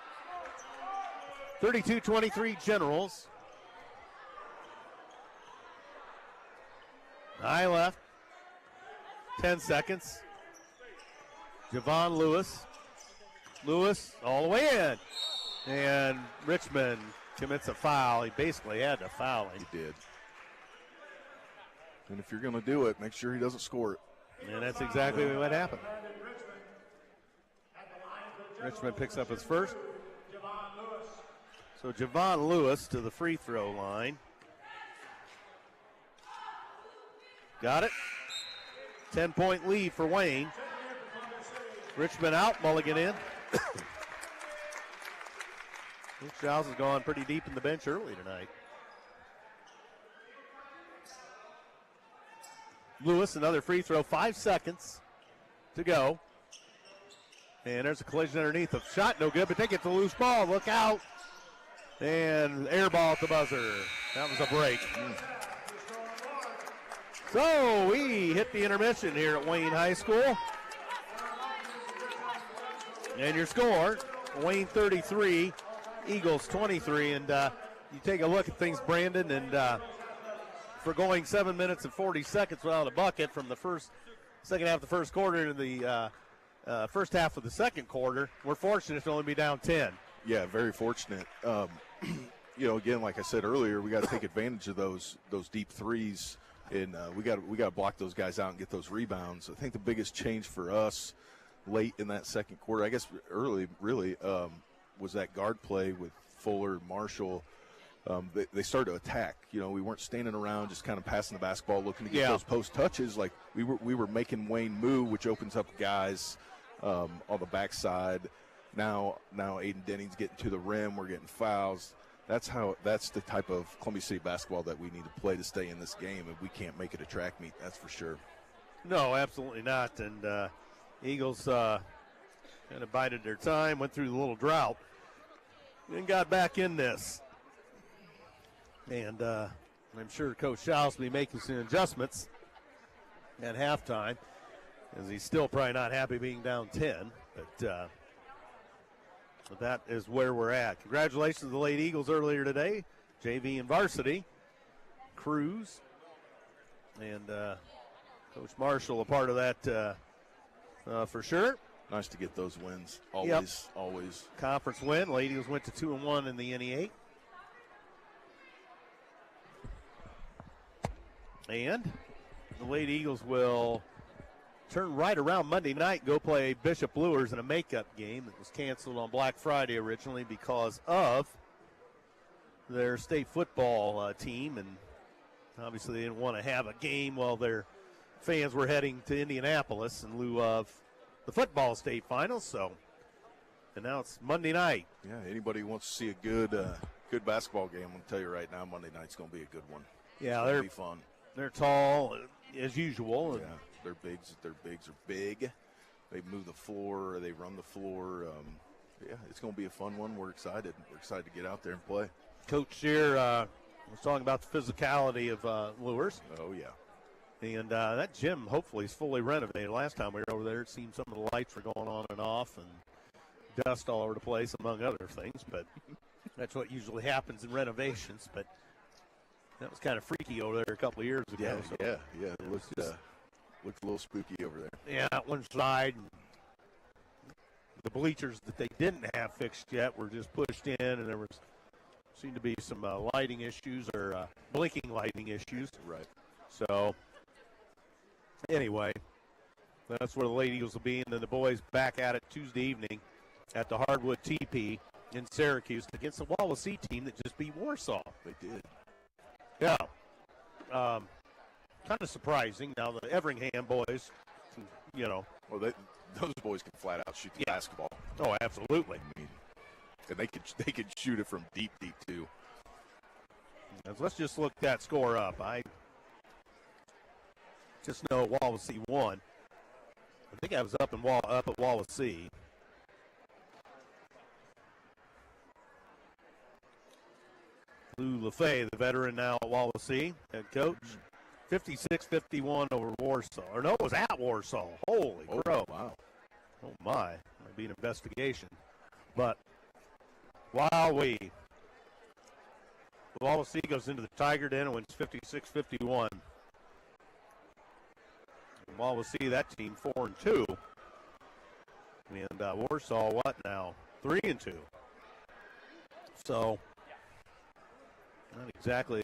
Speaker 2: 32-23 Generals. High left. 10 seconds. Javon Lewis. Lewis all the way in. And Richmond commits a foul. He basically had to foul him.
Speaker 3: He did. And if you're going to do it, make sure he doesn't score it.
Speaker 2: And that's exactly what happened. Richmond picks up his first. So Javon Lewis to the free throw line. Got it. 10-point lead for Wayne. Richmond out, Mulligan in. Coach Giles has gone pretty deep in the bench early tonight. Lewis, another free throw, 5 seconds to go. And there's a collision underneath. A shot no good, but they get the loose ball. Look out. And air ball at the buzzer. That was a break. So we hit the intermission here at Wayne High School. And your score, Wayne 33, Eagles 23. And you take a look at things, Brandon, and for going 7 minutes and 40 seconds without a bucket from the second half of the first quarter to the first half of the second quarter, we're fortunate to only be down 10.
Speaker 3: Yeah, very fortunate. Again, like I said earlier, we got to take advantage of those deep threes, and we got to block those guys out and get those rebounds. I think the biggest change for us late in that second quarter, I guess early, really, was that guard play with Fuller and Marshall. They started to attack. We weren't standing around just kind of passing the basketball, looking to get those post touches. Like we were making Wayne move, which opens up guys on the backside. Now Aiden Denning's getting to the rim. We're getting fouls. That's the type of Columbia City basketball that we need to play to stay in this game, and we can't make it a track meet. That's for sure.
Speaker 2: No, absolutely not. And Eagles kind of bided their time, went through the little drought, and got back in this. And I'm sure Coach Schaus will be making some adjustments at halftime, as he's still probably not happy being down 10. But that is where we're at. Congratulations to the late Eagles earlier today, JV and Varsity, Cruz, and Coach Marshall a part of that for sure.
Speaker 3: Nice to get those wins. Always. Conference
Speaker 2: win. Late Eagles went to 2-1 in the NE8. And the Lady Eagles will turn right around Monday night and go play Bishop Lures in a makeup game that was canceled on Black Friday originally because of their state football team. And obviously they didn't want to have a game while their fans were heading to Indianapolis in lieu of the football state finals. And now it's Monday night.
Speaker 3: Yeah, anybody who wants to see a good basketball game, I'm going to tell you right now, Monday night's going to be a good one.
Speaker 2: Yeah,
Speaker 3: it'll be fun.
Speaker 2: They're tall, as usual.
Speaker 3: Yeah, their bigs are big. They move the floor, or they run the floor. It's going to be a fun one. We're excited. We're excited to get out there and play.
Speaker 2: Coach Shear was talking about the physicality of Lures.
Speaker 3: Oh, yeah.
Speaker 2: And that gym hopefully is fully renovated. Last time we were over there, it seemed some of the lights were going on and off and dust all over the place, among other things. But that's what usually happens in renovations. But that was kind of freaky over there a couple of years ago.
Speaker 3: Yeah. It looked a little spooky over there.
Speaker 2: Yeah, one side. The bleachers that they didn't have fixed yet were just pushed in, and there seemed to be some lighting issues or blinking lighting issues.
Speaker 3: Right.
Speaker 2: So, anyway, that's where the Lady Eagles will be, and then the boys back at it Tuesday evening at the Hardwood TP in Syracuse against the Wawasee team that just beat Warsaw.
Speaker 3: They did.
Speaker 2: Yeah. Kind of surprising. Now the Everingham boys,
Speaker 3: Well, those boys can flat out shoot the basketball.
Speaker 2: Oh, absolutely.
Speaker 3: I mean, and they could shoot it from deep too.
Speaker 2: Let's just look that score up. I just know Wawasee won. I think I was up at Wawasee. Lou LaFay, the veteran now at Wawasee, head coach. 56-51 over Warsaw. Or no, it was at Warsaw. Holy crow.
Speaker 3: Wow.
Speaker 2: Oh, my. Might be an investigation. But Wawasee goes into the Tiger Den and wins 56-51. Wawasee, that team 4-2. And Warsaw, what now? 3-2. So, not exactly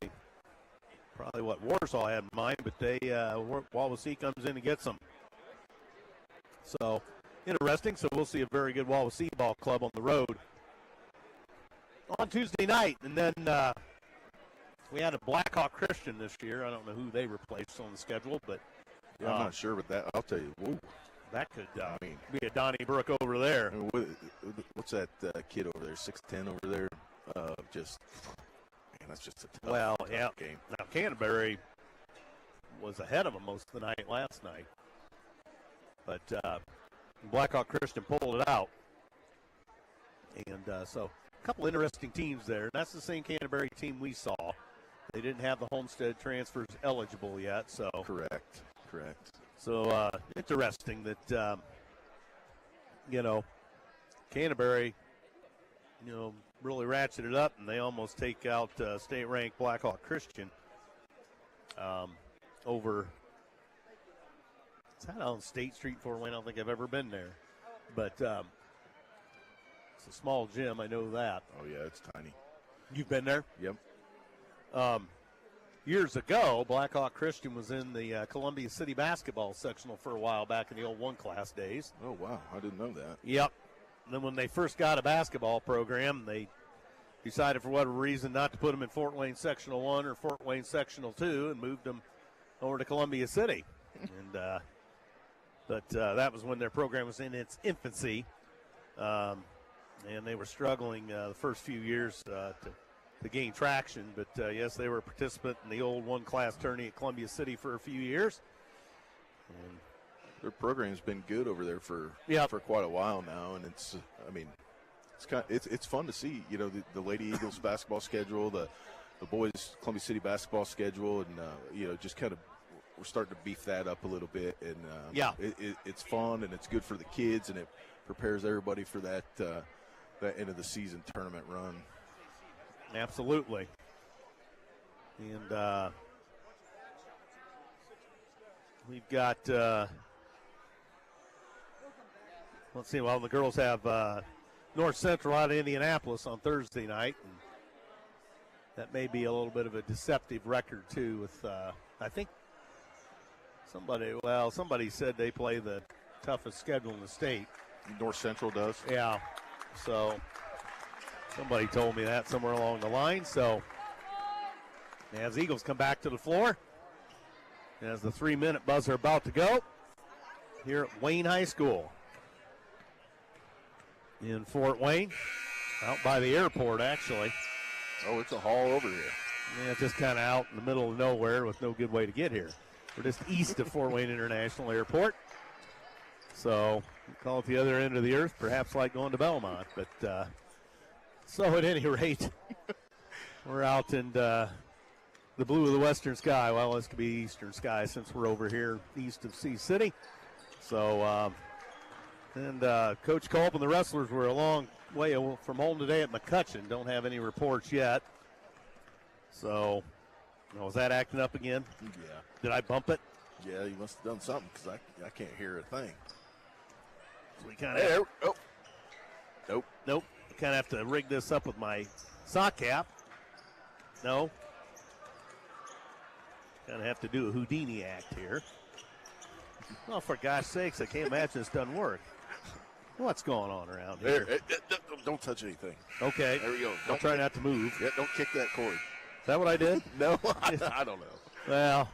Speaker 2: probably what Warsaw had in mind, but Wawasee comes in and gets them. So, interesting. So we'll see a very good Wawasee ball club on the road on Tuesday night. And then we had a Blackhawk Christian this year. I don't know who they replaced on the schedule, but
Speaker 3: yeah, I'm not sure, but that I'll tell you, whoa,
Speaker 2: that could be a Donnybrook over there.
Speaker 3: I mean, what's that kid over there, 6'10" over there? That's just a tough game.
Speaker 2: Now, Canterbury was ahead of them most of the night last night. But Blackhawk Christian pulled it out. And so a couple interesting teams there. That's the same Canterbury team we saw. They didn't have the Homestead transfers eligible yet. So
Speaker 3: Correct.
Speaker 2: So interesting that, Canterbury, really ratcheted up, and they almost take out state-ranked Blackhawk Christian over. Is that on State Street, Fort Wayne? I don't think I've ever been there, but it's a small gym. I know that.
Speaker 3: Oh yeah, it's tiny.
Speaker 2: You've been there?
Speaker 3: Yep.
Speaker 2: Years ago, Blackhawk Christian was in the Columbia City basketball sectional for a while back in the old one-class days.
Speaker 3: Oh wow, I didn't know that.
Speaker 2: Yep. And then when they first got a basketball program, they decided for whatever reason not to put them in Fort Wayne Sectional 1 or Fort Wayne Sectional 2 and moved them over to Columbia City. And but that was when their program was in its infancy. And they were struggling the first few years to gain traction. But, yes, they were a participant in the old one-class tourney at Columbia City for a few years. And
Speaker 3: their program's been good over there for quite a while now, and it's it's fun to see. The Lady Eagles basketball schedule, the boys Columbia City basketball schedule, and just kind of we're starting to beef that up a little bit, and it's fun and it's good for the kids, and it prepares everybody for that end of the season tournament run.
Speaker 2: Absolutely. And we've got. Let's see. Well, the girls have North Central out of Indianapolis on Thursday night, and that may be a little bit of a deceptive record too. With I think somebody said they play the toughest schedule in the state.
Speaker 3: North Central does.
Speaker 2: Yeah. So somebody told me that somewhere along the line. So as Eagles come back to the floor, as the 3-minute buzzer about to go here at Wayne High School in Fort Wayne, out by the airport, actually.
Speaker 3: Oh, it's a haul over here.
Speaker 2: Yeah, it's just kind of out in the middle of nowhere with no good way to get here. We're just east of Fort Wayne International Airport. So, we call it the other end of the earth, perhaps like going to Belmont. But, so at any rate, we're out in the blue of the western sky. Well, this could be eastern sky since we're over here east of Sea City. So, Coach Culp and the wrestlers were a long way from home today at McCutcheon. Don't have any reports yet. So, was that acting up again?
Speaker 3: Yeah.
Speaker 2: Did I bump it?
Speaker 3: Yeah, you must have done something because I can't hear a thing.
Speaker 2: So we kind of Nope. I kind of have to rig this up with my sock cap. No. Kind of have to do a Houdini act here. Oh, for gosh sakes, I can't imagine this doesn't work. What's going on around here?
Speaker 3: Don't touch anything.
Speaker 2: Okay.
Speaker 3: There we go.
Speaker 2: I'll try not to move.
Speaker 3: Yeah, don't kick that cord.
Speaker 2: Is that what I did?
Speaker 3: No, I don't know.
Speaker 2: Well,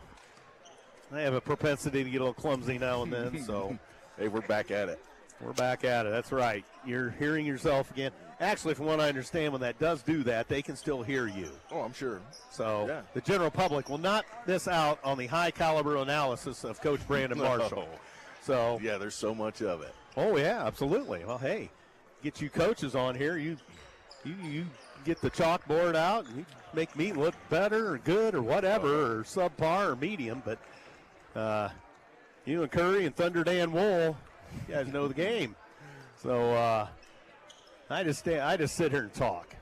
Speaker 2: I have a propensity to get a little clumsy now and then, so.
Speaker 3: Hey, we're back at it.
Speaker 2: We're back at it. That's right. You're hearing yourself again. Actually, from what I understand, when that does do that, they can still hear you.
Speaker 3: Oh, I'm sure.
Speaker 2: So The general public will not miss out on the high-caliber analysis of Coach Brandon Marshall. So
Speaker 3: yeah, there's so much of it.
Speaker 2: Oh, yeah, absolutely. Well, hey, get you coaches on here. You get the chalkboard out and you make me look better or good or whatever or subpar or medium. But you and Curry and Thunder Dan Wool, you guys know the game. So I just sit here and talk.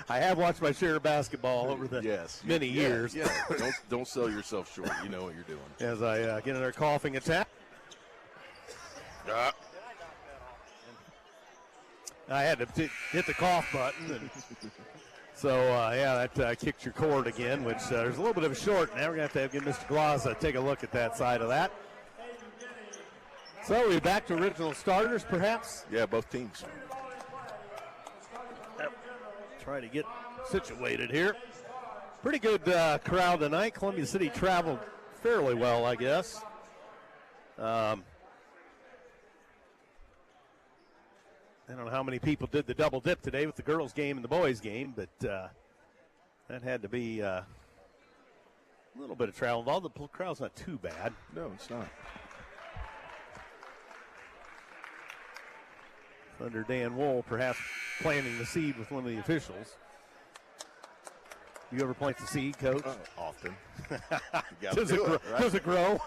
Speaker 2: I have watched my share of basketball over the many years.
Speaker 3: Yeah. Don't sell yourself short. You know what you're doing.
Speaker 2: As I get another coughing attack. I had to hit the cough button. And so, that kicked your cord again, which there's a little bit of a short. Now we're going to have to give Mr. Glaza take a look at that side of that. So we're back to original starters, perhaps?
Speaker 3: Yeah, both teams.
Speaker 2: Try to get situated here. Pretty good crowd tonight. Columbia City traveled fairly well, I guess. I don't know how many people did the double dip today with the girls' game and the boys' game, but that had to be a little bit of travel involved. The crowd's not too bad.
Speaker 3: No, it's not.
Speaker 2: Under Dan Wool, perhaps planting the seed with one of the officials. You ever plant the seed, Coach?
Speaker 3: Often.
Speaker 2: Does it grow?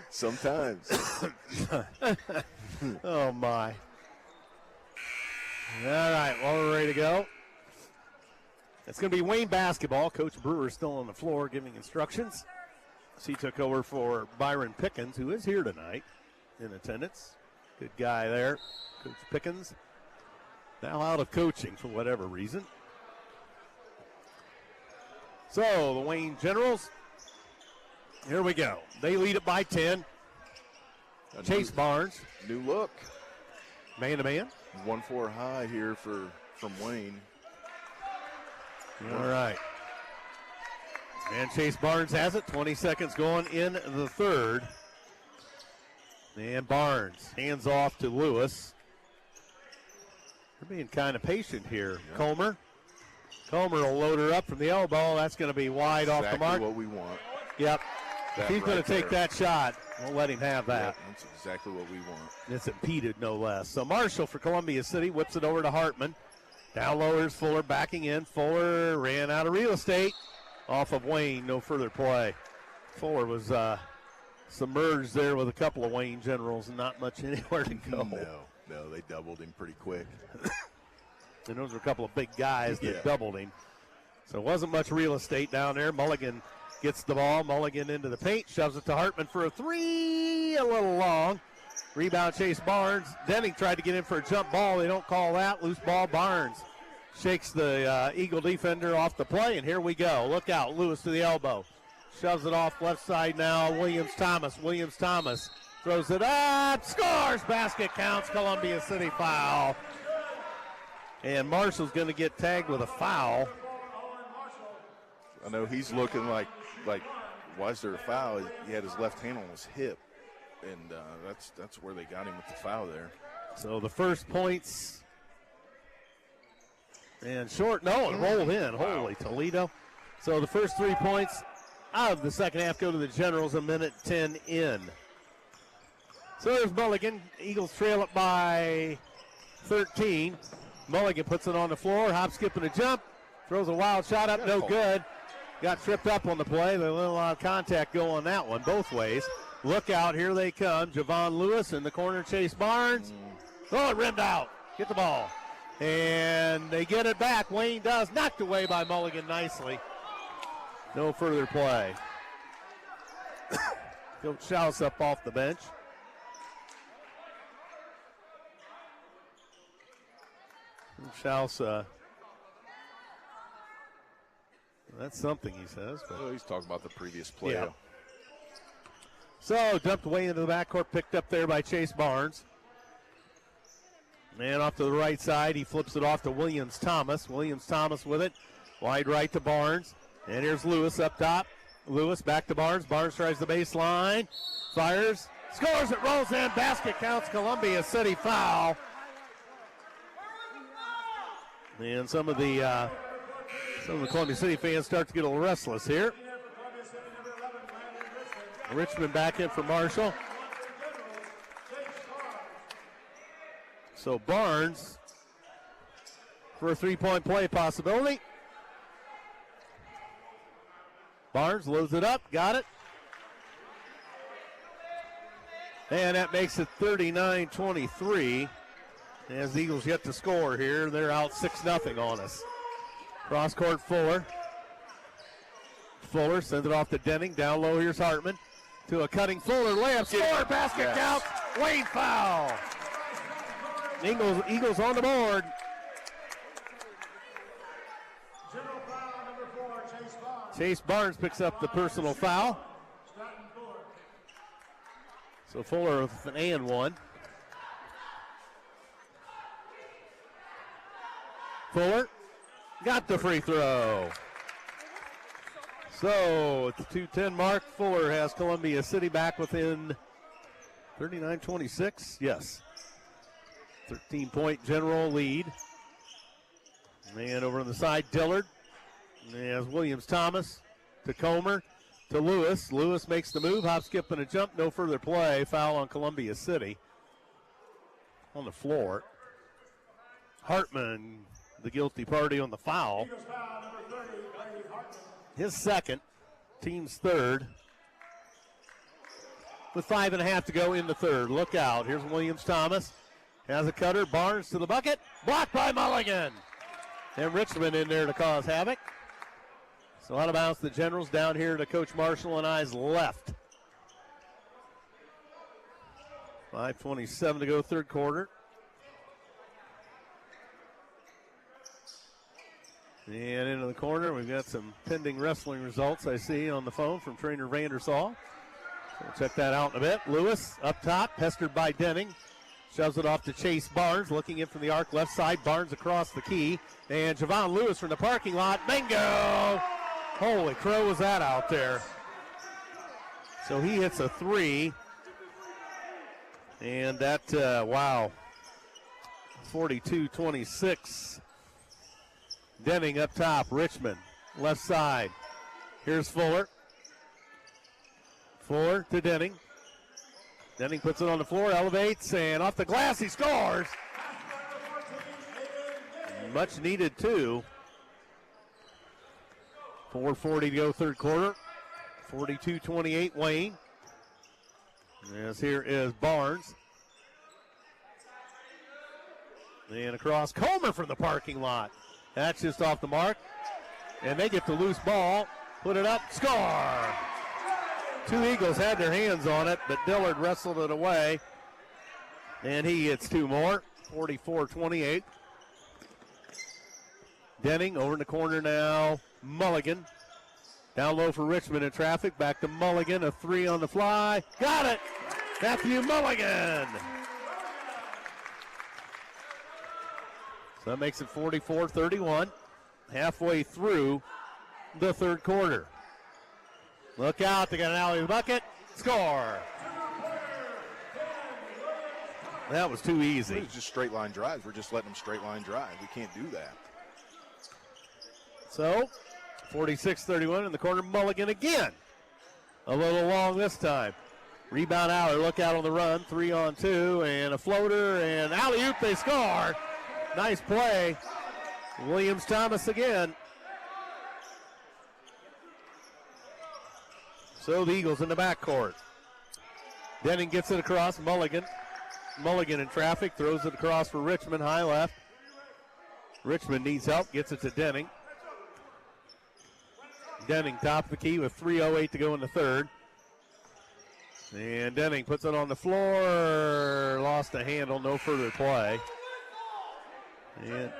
Speaker 3: Sometimes.
Speaker 2: Oh, my. All right, well, we're ready to go. It's going to be Wayne basketball. Coach Brewer is still on the floor giving instructions. He took over for Byron Pickens, who is here tonight in attendance. Good guy there, Coach Pickens. Now out of coaching for whatever reason. So the Wayne Generals, here we go. They lead it by 10. Chase Barnes.
Speaker 3: New look.
Speaker 2: Man-to-man.
Speaker 3: 1-4 high here from Wayne.
Speaker 2: All right. And Chase Barnes has it. 20 seconds going in the third. And Barnes hands off to Lewis. They're being kind of patient here. Yeah. Comer will load her up from the elbow. That's going to be wide off the mark.
Speaker 3: Exactly what we want.
Speaker 2: Yep. If he's going to take that shot, we'll let him have that.
Speaker 3: Yep, that's exactly what we want.
Speaker 2: It's impeded, no less. So Marshall for Columbia City whips it over to Hartman. Down lowers Fuller backing in. Fuller ran out of real estate off of Wayne. No further play. Fuller was submerged there with a couple of Wayne Generals and not much anywhere to go.
Speaker 3: No, they doubled him pretty quick.
Speaker 2: And those were a couple of big guys that doubled him. So it wasn't much real estate down there. Mulligan gets the ball. Mulligan into the paint. Shoves it to Hartman for a three. A little long. Rebound Chase Barnes. Denning tried to get in for a jump ball. They don't call that. Loose ball. Barnes shakes the Eagle defender off the play. And here we go. Look out. Lewis to the elbow. Shoves it off left side now. Williams-Thomas throws it up. Scores. Basket counts. Columbia City foul. And Marshall's going to get tagged with a foul.
Speaker 3: I know he's looking like why is there a foul? He had his left hand on his hip, and that's where they got him with the foul there.
Speaker 2: So the first points and short. No, it rolled in. Wow. Holy Toledo. So the first 3 points of the second half go to the Generals, a minute 10 in. So there's Mulligan. Eagles trail it by 13. Mulligan puts it on the floor, hop, skip, and a jump. Throws a wild shot up, no good. Got tripped up on the play. There's a little contact go on that one, both ways. Look out, here they come. Javon Lewis in the corner, Chase Barnes. Oh, it rimmed out. Get the ball. And they get it back. Wayne does. Knocked away by Mulligan nicely. No further play. Coach Schaus up off the bench. Schaus, that's something he says. But
Speaker 3: well, he's talking about the previous play.
Speaker 2: Yeah. So dumped away into the backcourt, picked up there by Chase Barnes. Man off to the right side, he flips it off to Williams-Thomas. Williams-Thomas with it, wide right to Barnes. And here's Lewis up top. Lewis back to Barnes. Barnes tries the baseline, fires, scores, it rolls in, basket counts, Columbia City foul. And some of the Columbia City fans start to get a little restless here. Richmond back in for Marshall. So Barnes for a three-point play possibility. Barnes loads it up, got it. And that makes it 39-23. As the Eagles yet to score here, they're out 6-0 on us. Cross court Fuller. Fuller sends it off to Denning. Down low, here's Hartman. To a cutting Fuller. Layup, score, basket count. Wayne foul. Eagles on the board. Chase Barnes picks up the personal foul. So Fuller with an and one. Fuller got the free throw. So at the 2:10 mark, Fuller has Columbia City back within 39-26. Yes. 13-point general lead. And over on the side, Dillard. As Williams Thomas to Comer to Lewis. Lewis makes the move, hop, skip, and a jump. No further play. Foul on Columbia City. On the floor. Hartman, the guilty party on the foul. His second, team's third. With 5.5 to go in the third. Look out. Here's Williams Thomas. Has a cutter. Barnes to the bucket. Blocked by Mulligan. And Richmond in there to cause havoc. So out of bounds, the Generals down here to Coach Marshall and I's left. 5:27 to go, third quarter. And into the corner, we've got some pending wrestling results I see on the phone from trainer Vandersall. So we'll check that out in a bit. Lewis up top, pestered by Denning. Shoves it off to Chase Barnes, looking in from the arc left side. Barnes across the key. And Javon Lewis from the parking lot. Bingo! Holy crow, was that out there. So he hits a three. And that, wow, 42-26. Denning up top, Richmond, left side. Here's Fuller. Fuller to Denning. Denning puts it on the floor, elevates, and off the glass he scores. Much needed too. 4:40 to go, third quarter. 42-28 Wayne. As here is Barnes. And across Comer from the parking lot. That's just off the mark. And they get the loose ball. Put it up. Score! Two Eagles had their hands on it, but Dillard wrestled it away. And he hits two more. 44-28. Denning over in the corner now. Mulligan. Down low for Richmond in traffic. Back to Mulligan. A three on the fly. Got it! Matthew Mulligan! So that makes it 44-31. Halfway through the third quarter. Look out, they got an alley bucket. Score! That was too easy.
Speaker 3: It's just straight line drives. We're just letting them straight line drive. We can't do that.
Speaker 2: So, 46-31 in the corner. Mulligan again. A little long this time. Rebound Aller, look out on the run. 3-on-2 and a floater and alley-oop, they score. Nice play. Williams Thomas again. So the Eagles in the backcourt. Denning gets it across. Mulligan. Mulligan in traffic. Throws it across for Richmond. High left. Richmond needs help. Gets it to Denning. Denning top of the key with 3:08 to go in the third. And Denning puts it on the floor. Lost a handle. No further play. And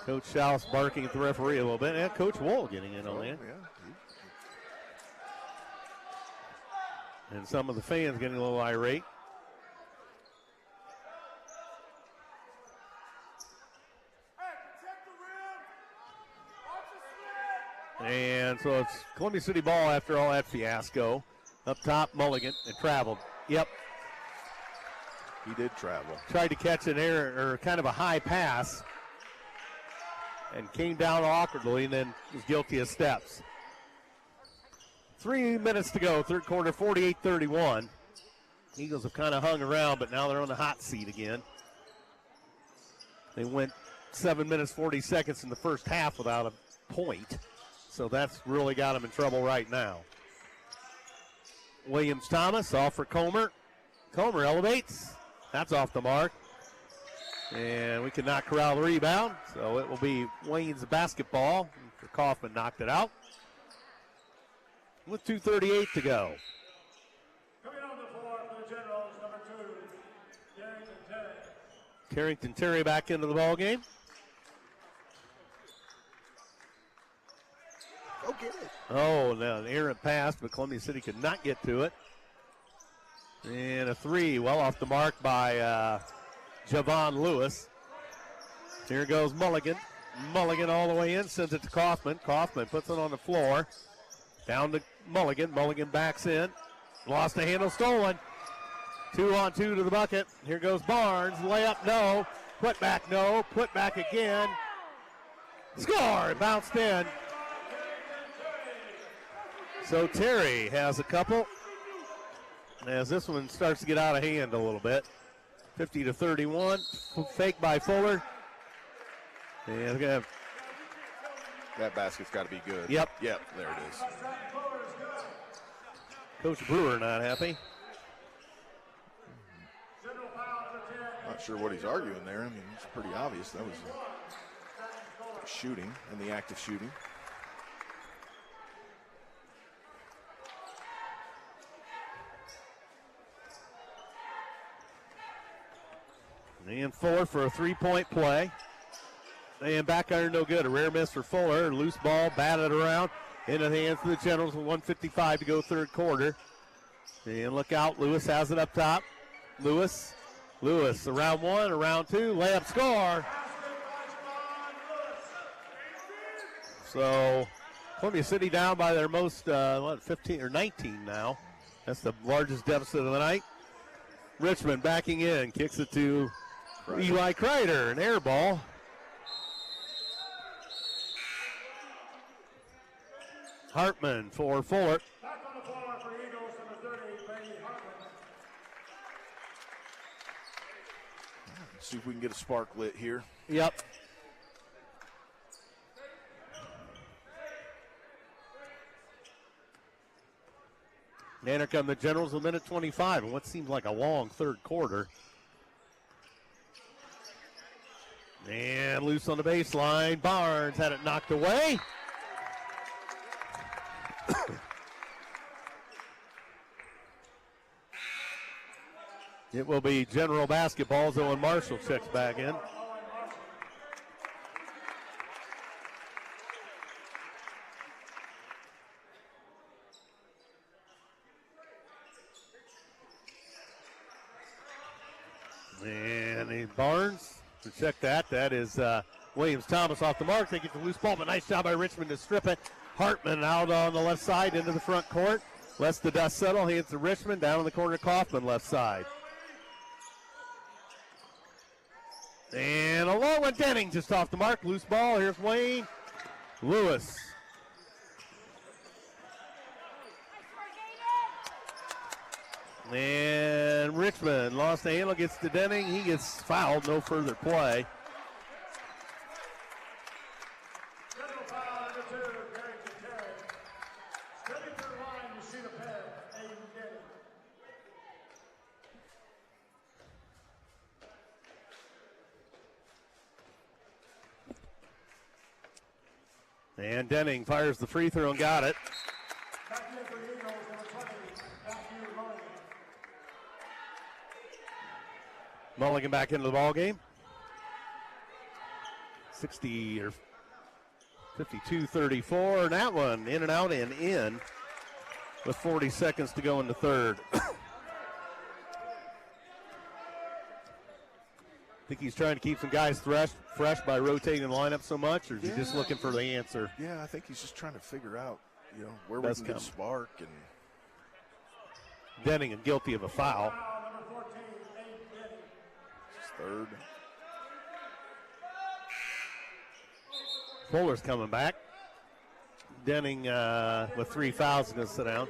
Speaker 2: Coach Schaus barking at the referee a little bit. And Coach Wohl getting in on that. And some of the fans getting a little irate. And so it's Columbia City ball after all that fiasco. Up top, Mulligan, and traveled. Yep.
Speaker 3: He did travel.
Speaker 2: Tried to catch an error, or kind of a high pass, and came down awkwardly and then was guilty of steps. 3 minutes to go, third quarter, 48-31. Eagles have kind of hung around, but now they're on the hot seat again. They went 7 minutes, 40 seconds in the first half without a point. So that's really got them in trouble right now. Williams-Thomas off for Comer. Comer elevates. That's off the mark. And we cannot corral the rebound, so it will be Wayne's basketball. Kaufman knocked it out. With 2:38 to go.
Speaker 4: Coming on the floor for the Generals, number 2, Carrington Terry.
Speaker 2: Carrington Terry back into the ball game.
Speaker 3: Go get it.
Speaker 2: Oh, now an errant pass, but Columbia City could not get to it. And a three, well off the mark by Javon Lewis. Here goes Mulligan. Mulligan all the way in, sends it to Kaufman. Kaufman puts it on the floor. Down to Mulligan. Mulligan backs in. Lost the handle, stolen. 2-on-2 to the bucket. Here goes Barnes. Layup, no. Put back, no. Put back again. Score! It bounced in. So Terry has a couple. As this one starts to get out of hand a little bit. 50-31. Fake by Fuller. And they're going to have.
Speaker 3: That basket's got to be good.
Speaker 2: Yep.
Speaker 3: Yep, there it is.
Speaker 2: Coach Brewer not happy.
Speaker 3: Not sure what he's arguing there. I mean, it's pretty obvious. That was shooting and the act of shooting.
Speaker 2: And Fuller for a three-point play. And back iron no good. A rare miss for Fuller. Loose ball batted around into the hands of the Generals with 1:55 to go third quarter. And look out, Lewis has it up top. Lewis, around one, around two, layup, score. So Columbia City down by their most, 15 or 19 now. That's the largest deficit of the night. Richmond backing in, kicks it to Eli Kreider, an air ball. Hartman for Fuller.
Speaker 4: Back on the floor for Eagles, number 30, Brady Hartman.
Speaker 3: See if we can get a spark lit here.
Speaker 2: Yep. And here come the Generals with a minute 25 and what seems like a long third quarter. And loose on the baseline. Barnes had it knocked away. It will be General basketball. Owen Marshall checks back in. And Barnes to check that. That is Williams-Thomas off the mark. They get the loose ball, but nice job by Richmond to strip it. Hartman out on the left side into the front court. Lets the dust settle. Hands to Richmond. Down in the corner, Kaufman left side. And a low one, Denning just off the mark. Loose ball. Here's Wayne. Lewis. And Richmond lost the handle, gets to Denning. He gets fouled. No further play.
Speaker 4: General foul, number 2, Carrington Terry. Stepping to the line to shoot a pair, Aiden Denning.
Speaker 2: And Denning fires the free throw and got it.
Speaker 4: Back in for Eagles, number 20, Matthew Mulligan.
Speaker 2: Mulligan back into the ball game. 60 or 52-34. And that one in and out and in with 40 seconds to go in the third. Think he's trying to keep some guys fresh by rotating the lineup so much, or is he just looking for the answer?
Speaker 3: Yeah, I think he's just trying to figure out, where we can get a spark. And
Speaker 2: Denning is guilty of a foul.
Speaker 4: Foul, number 14, Aiden Denning.
Speaker 3: third.
Speaker 2: Fuller's coming back. Denning with 3 fouls is going to sit down.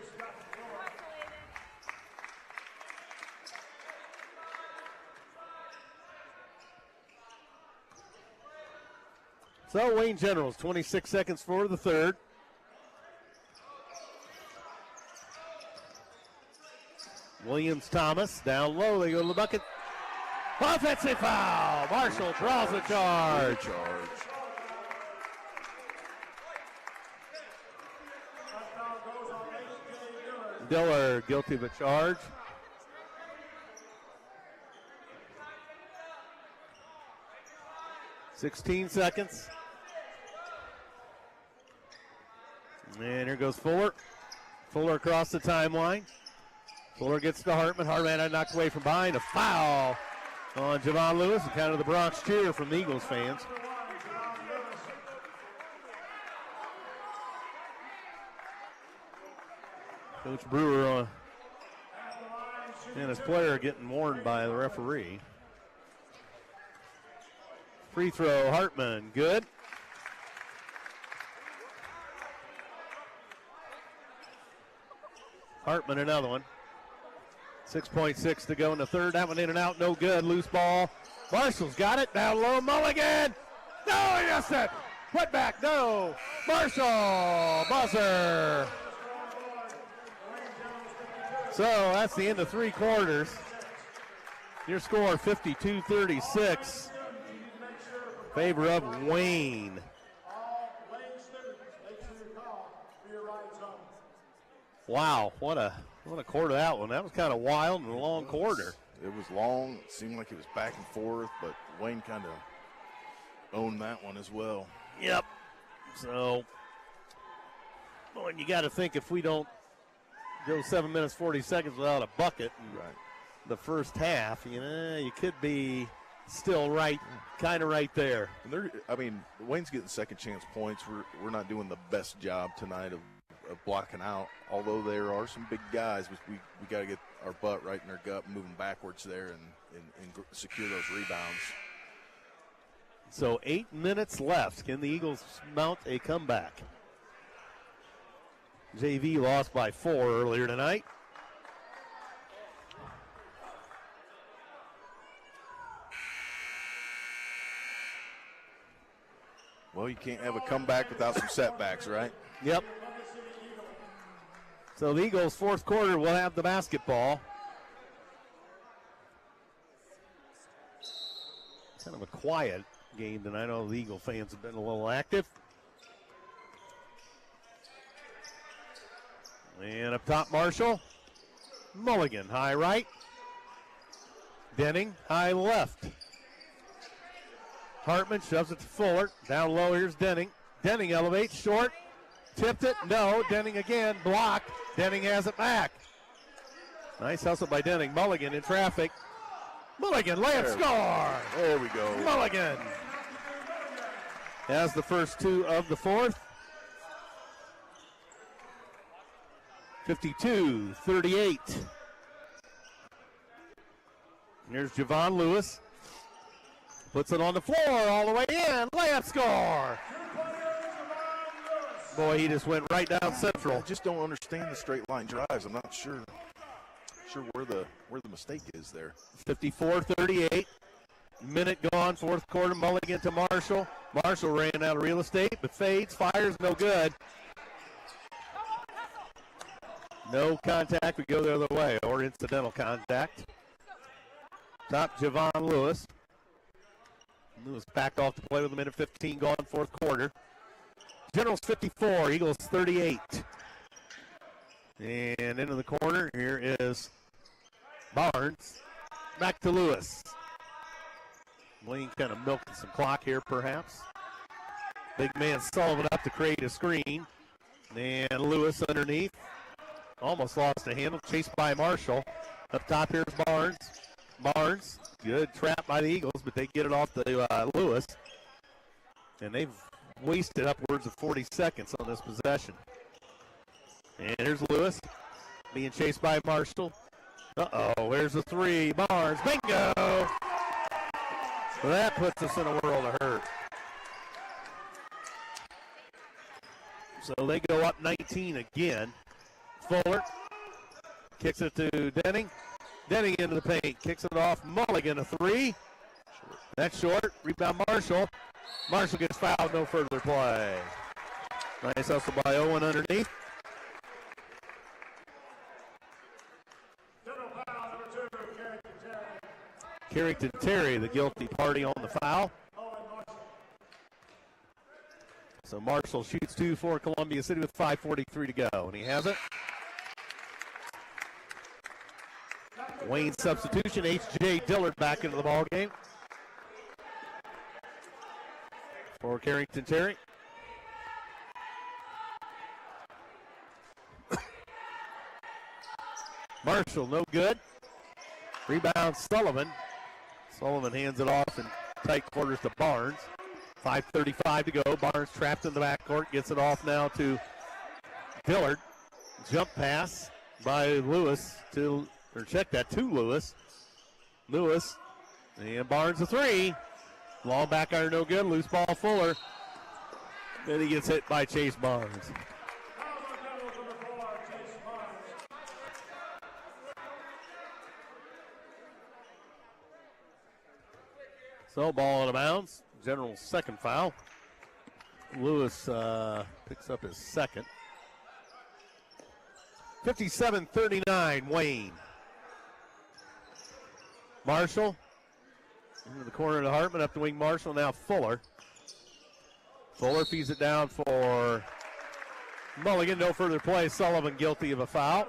Speaker 2: So Wayne Generals, 26 seconds for the third. Williams-Thomas down low. They go to the bucket. Offensive foul. Marshall draws a charge. Diller guilty of a charge. "16 seconds. And here goes Fuller. Fuller across the timeline. Fuller gets to Hartman. Hartman had knocked away from behind. A foul on Javon Lewis. And kind of the Bronx cheer from the Eagles fans. Coach Brewer and his player getting warned by the referee. Free throw, Hartman, good. Hartman, another one. 6.6 to go in the third. That one in and out, no good. Loose ball. Marshall's got it. Down low, Mulligan. No, he missed it. Put back, no. Marshall, buzzer. So that's the end of 3 quarters. Your score 52-36. Favor of Wayne. Wow, what a quarter that one. That was kind of wild and a long quarter.
Speaker 3: It was long. It seemed like it was back and forth, but Wayne kind of owned that one as well.
Speaker 2: Yep. So, well, and you got to think if we don't go 7 minutes 40 seconds without a bucket in the first half, you could be still kind of right there.
Speaker 3: And Wayne's getting second chance points. We're not doing the best job tonight of blocking out, although there are some big guys. We got to get our butt right in their gut, moving backwards there and secure those rebounds.
Speaker 2: So 8 minutes left. Can the Eagles mount a comeback? JV lost by 4 earlier tonight.
Speaker 3: Well, you can't have a comeback without some setbacks, right?
Speaker 2: Yep. So the Eagles' fourth quarter will have the basketball. Kind of a quiet game tonight. I know the Eagle fans have been a little active. And up top, Marshall. Mulligan, high right. Denning, high left. Hartman shoves it to Fuller. Down low, here's Denning. Denning elevates, short. Tipped it, no. Denning again, blocked. Denning has it back. Nice hustle by Denning. Mulligan in traffic. Mulligan, layup, score!
Speaker 3: There we go.
Speaker 2: Mulligan has the first 2 of the fourth. 52-38. Here's Javon Lewis. Puts it on the floor all the way in. Layup, score! Boy, he just went right down central.
Speaker 3: I just don't understand the straight line drives. I'm not sure where the mistake is there.
Speaker 2: 54-38. Minute gone, fourth quarter. Mulligan to Marshall. Marshall ran out of real estate, but fades, fires, no good. No contact. We go the other way, or incidental contact. Top Javon Lewis. Lewis backed off to play with a minute 15 gone, fourth quarter. Generals 54, Eagles 38. And into the corner, here is Barnes. Back to Lewis. Wayne kind of milking some clock here, perhaps. Big man Sullivan up to create a screen. And Lewis underneath. Almost lost a handle. Chased by Marshall. Up top, here's Barnes. Barnes, good trap by the Eagles, but they get it off to Lewis. And they've wasted upwards of 40 seconds on this possession. And here's Lewis being chased by Marshall. Here's the 3. Barnes, bingo! Well, that puts us in a world of hurt. So they go up 19 again. Fuller kicks it to Denning. Denning into the paint, kicks it off. Mulligan, a 3. That's short. Rebound Marshall. Marshall gets fouled, no further play. Nice hustle by Owen underneath. Carrington Terry, the guilty party on the foul. So Marshall shoots 2 for Columbia City with 5:43 to go, and he has it. Wayne substitution, H.J. Dillard back into the ball game for Carrington Terry. Marshall, no good. Rebound, Sullivan. Sullivan hands it off in tight quarters to Barnes. 5:35 to go. Barnes trapped in the backcourt. Gets it off now to Dillard. Jump pass by Lewis to Lewis. Lewis and Barnes a three. Long back iron, no good. Loose ball, Fuller. Then he gets hit by Chase Barnes. So ball out of bounds. General's second foul. Lewis picks up his second. 57-39, Wayne. Marshall into the corner to Hartman, up the wing Marshall, now Fuller. Fuller feeds it down for Mulligan, no further play. Sullivan guilty of a foul.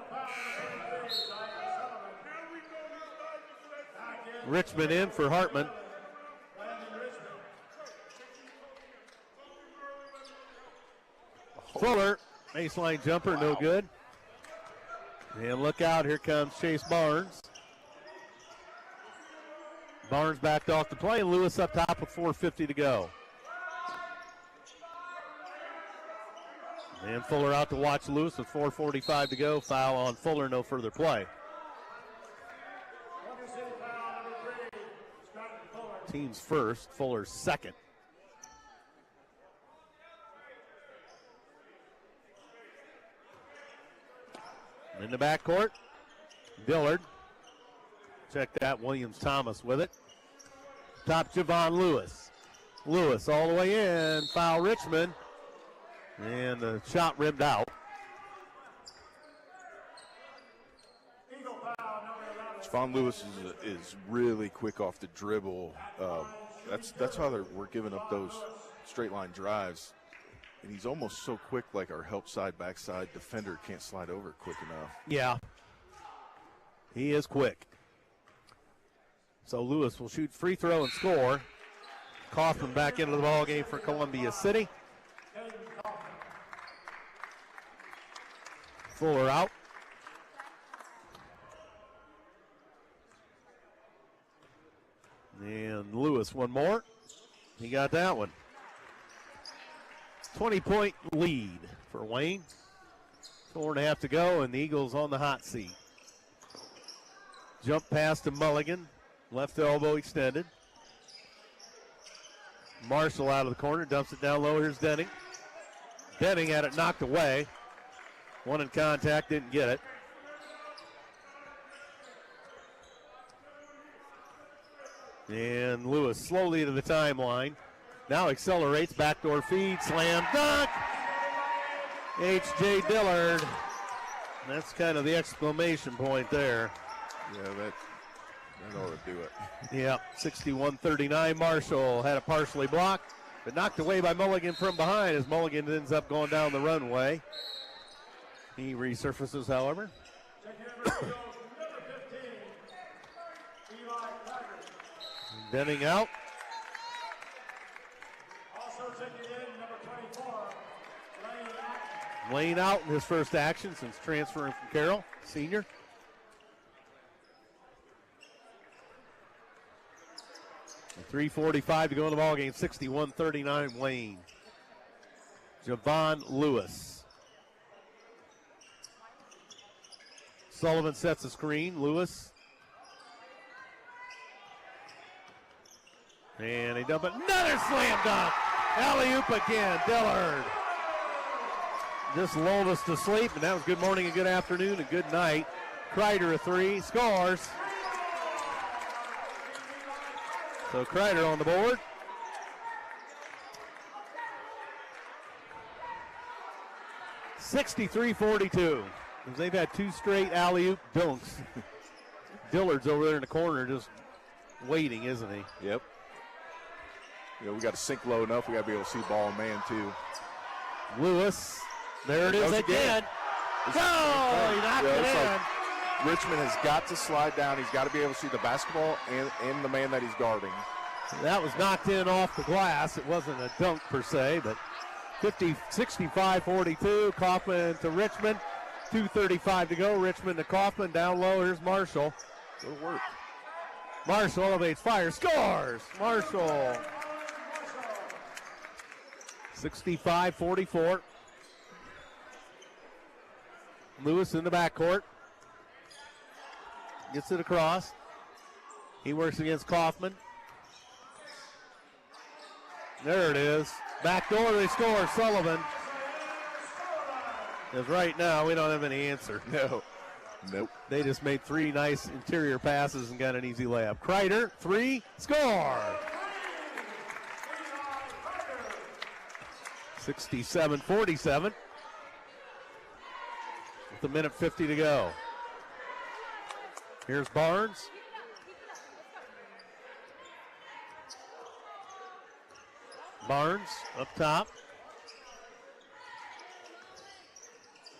Speaker 2: Richmond in for Hartman. Fuller, baseline jumper, no good. And look out, here comes Chase Barnes. Barnes backed off the play, and Lewis up top with 4:50 to go. And Fuller out to watch Lewis with 4:45 to go. Foul on Fuller, no further play. Team's first, Fuller's second. In the backcourt, Dillard. Check that, Williams-Thomas with it. Top Javon Lewis. Lewis all the way in, foul Richmond. And the shot rimmed out.
Speaker 3: Javon Lewis is really quick off the dribble. That's how we're giving up those straight line drives. And he's almost so quick, like our help side, backside defender can't slide over quick enough.
Speaker 2: Yeah, he is quick. So Lewis will shoot free throw and score. Kaufman back into the ball game for Columbia City. Fuller out. And Lewis one more. He got that one. 20-point lead for Wayne. 4.5 to go, and the Eagles on the hot seat. Jump pass to Mulligan. Left elbow extended. Marshall out of the corner, dumps it down low. Here's Denning. Denning had it knocked away. One in contact, didn't get it. And Lewis slowly to the timeline. Now accelerates, backdoor feed, slam dunk. H.J. Dillard. That's kind of the exclamation point there.
Speaker 3: Yeah, that ought to do it.
Speaker 2: Yeah, 61-39. Marshall had it partially blocked, but knocked away by Mulligan from behind as Mulligan ends up going down the runway. He resurfaces, however. Denning out. Lane out in his first action since transferring from Carroll, senior. And 3:45 to go in the ballgame, 61-39 Wayne. Javon Lewis. Sullivan sets the screen. Lewis. And he dumps it. Another slam dunk. Alley-oop again. Dillard. Just lulled us to sleep, and that was good morning and good afternoon and good night. Kreider a three, scores. So Kreider on the board. (63-42). They've had two straight alley-oop dunks. Dillard's over there in the corner just waiting, isn't he?
Speaker 3: Yep. You know, we got to sink low enough. We got to be able to see ball and man, too.
Speaker 2: Lewis. There it is again. Oh, he knocked it in.
Speaker 3: Like Richmond has got to slide down. He's got to be able to see the basketball and the man that he's guarding.
Speaker 2: That was knocked in off the glass. It wasn't a dunk per se, but 65-42. Kaufman to Richmond. 2:35 to go. Richmond to Kaufman. Down low. Here's Marshall.
Speaker 3: It'll work.
Speaker 2: Marshall elevates, fire, scores. Marshall. 65-44. Lewis in the backcourt. Gets it across. He works against Kaufman. There it is. Back door, they score. Sullivan. Because right now, we don't have any answer.
Speaker 3: No. Nope.
Speaker 2: They just made 3 nice interior passes and got an easy layup. Kreider, 3, score. 67-47. With a minute 50 to go. Here's Barnes. Barnes up top.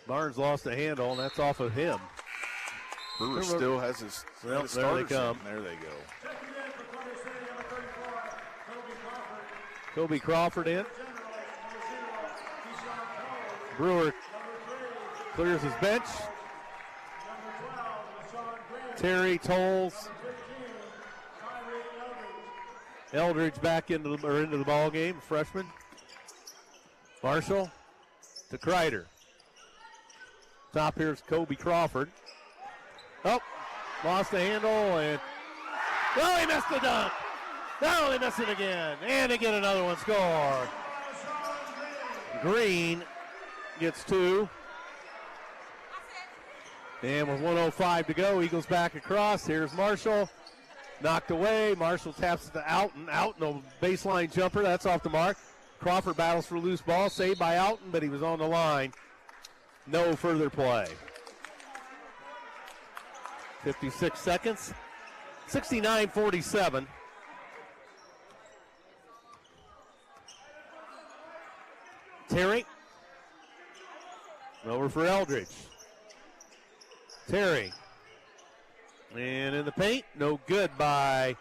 Speaker 2: Barnes lost a handle, and that's off of him.
Speaker 3: Brewer still has his.
Speaker 2: Well, there they come.
Speaker 3: There they go.
Speaker 2: Kobe Crawford in. Brewer clears his bench. Terry Tolles. Eldridge back into the ball game, freshman. Marshall to Kreider. Top here's Kobe Crawford. Oh, lost the handle and oh, he missed the dunk. No, he missed it again. And they get another one score. Green gets 2. And with 1:05 to go, Eagles back across. Here's Marshall. Knocked away. Marshall taps it to Alton. Alton, a baseline jumper. That's off the mark. Crawford battles for a loose ball. Saved by Alton, but he was on the line. No further play. 56 seconds. 69-47. Terry. Over for Eldridge. Terry. And in the paint, no good by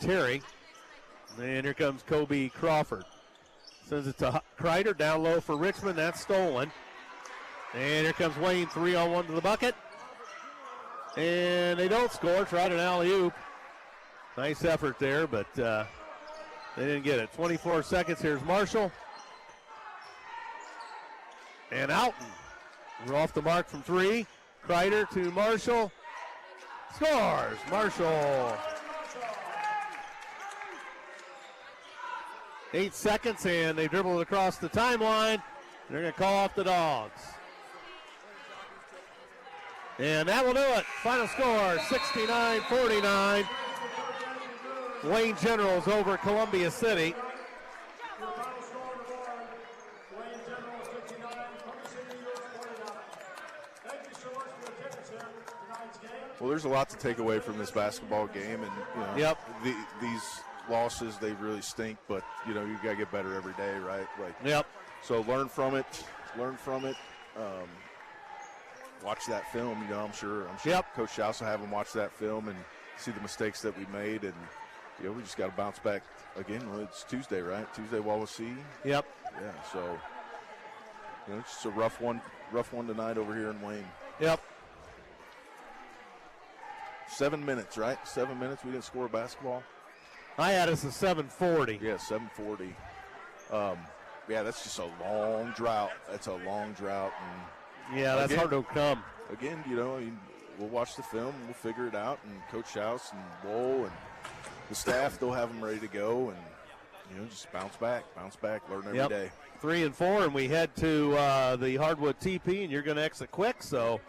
Speaker 2: Terry. And here comes Kobe Crawford. Sends it to Kreider, down low for Richmond. That's stolen. And here comes Wayne, 3-on-1 to the bucket. And they don't score. Tried an alley-oop. Nice effort there, but they didn't get it. 24 seconds. Here's Marshall. And Alton. We're off the mark from 3. Kreider to Marshall. Scores. Marshall. 8 seconds, and they dribble it across the timeline. They're going to call off the Dogs. And that will do it. Final score, 69-49. Wayne Generals over Columbia City.
Speaker 3: Well, there's a lot to take away from this basketball game, and these losses, they really stink. But you gotta get better every day, right? So learn from it. Watch that film. I'm sure Coach Schaus will have them watch that film and see the mistakes that we made, and we just got to bounce back again. Well, it's Tuesday, right? Tuesday, Wawasee.
Speaker 2: Yep.
Speaker 3: Yeah. So it's just a rough one tonight over here in Wayne.
Speaker 2: Yep.
Speaker 3: 7 minutes, right? 7 minutes. We didn't score a basketball.
Speaker 2: I had us at 7:40.
Speaker 3: Yeah, 7:40. That's just a long drought. That's a long drought. And
Speaker 2: that's hard to overcome.
Speaker 3: Again, we'll watch the film, we'll figure it out, and Coach Schaus and Wool and the staff, they'll have them ready to go, and just bounce back, learn every day.
Speaker 2: 3 and 4, and we head to the Hardwood TP, and you're going to exit quick, so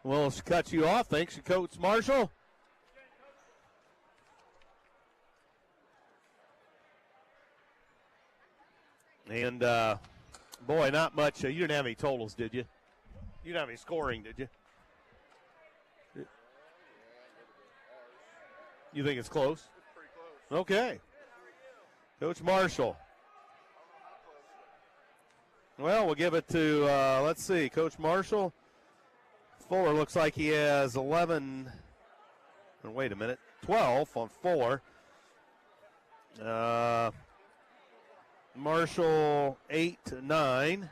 Speaker 2: we'll cut you off. Thanks to Coach Marshall. And, boy, not much. You didn't have any totals, did you? You didn't have any scoring, did you? You think it's close? Okay. Coach Marshall. Well, we'll give it to, let's see, Coach Marshall. Fuller looks like he has 11. Wait a minute. 12 on Fuller. Marshall 8, 9.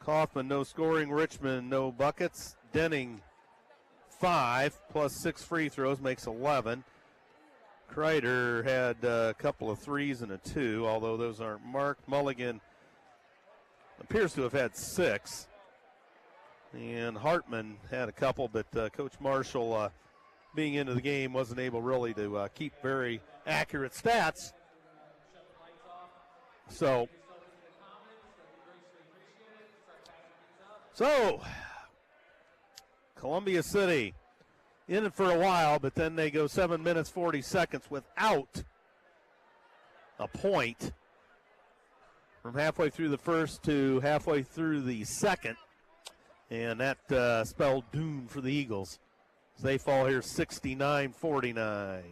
Speaker 2: Kaufman no scoring. Richmond no buckets. Denning 5 plus 6 free throws makes 11. Kreider had a couple of 3s and a 2, although those aren't marked. Mulligan appears to have had 6. And Hartman had a couple, but Coach Marshall, being into the game, wasn't able really to keep very accurate stats. So Columbia City in it for a while, but then they go 7 minutes, 40 seconds without a point from halfway through the first to halfway through the second. And that spelled doom for the Eagles as they fall here 69-49.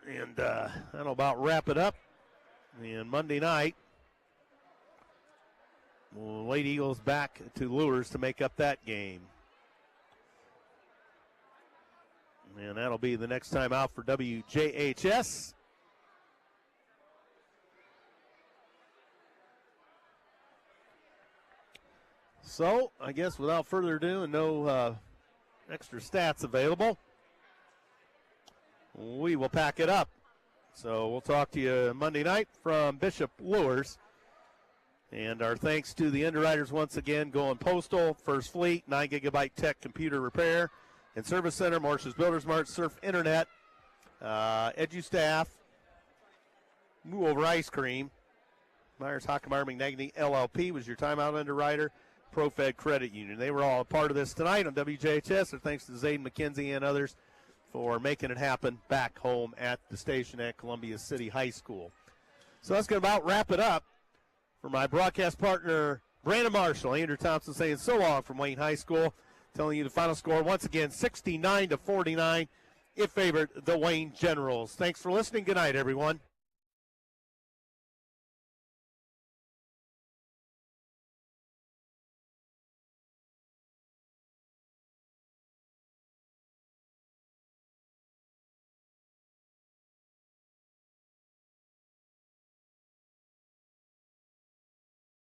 Speaker 2: And that'll about wrap it up. And Monday night, Lady Eagles back to Lures to make up that game. And that'll be the next time out for WJHS. So, I guess without further ado and no extra stats available, we will pack it up. So we'll talk to you Monday night from Bishop Lures. And our thanks to the underwriters once again, going postal, First Fleet, 9 gigabyte tech computer repair and service center, Marsh's Builders Mart, Surf Internet, EduStaff, Moo Over Ice Cream, Myers Hockenmeyer McNagny LLP was your timeout underwriter, ProFed Credit Union. They were all a part of this tonight on WJHS. So thanks to Xaiden, Mckinzie, and others for making it happen back home at the station at Columbia City High School. So that's going to about wrap it up. For my broadcast partner, Brandon Marshall, Andrew Thompson saying so long from Wayne High School, telling you the final score once again, 69-49. It favored the Wayne Generals. Thanks for listening. Good night, everyone.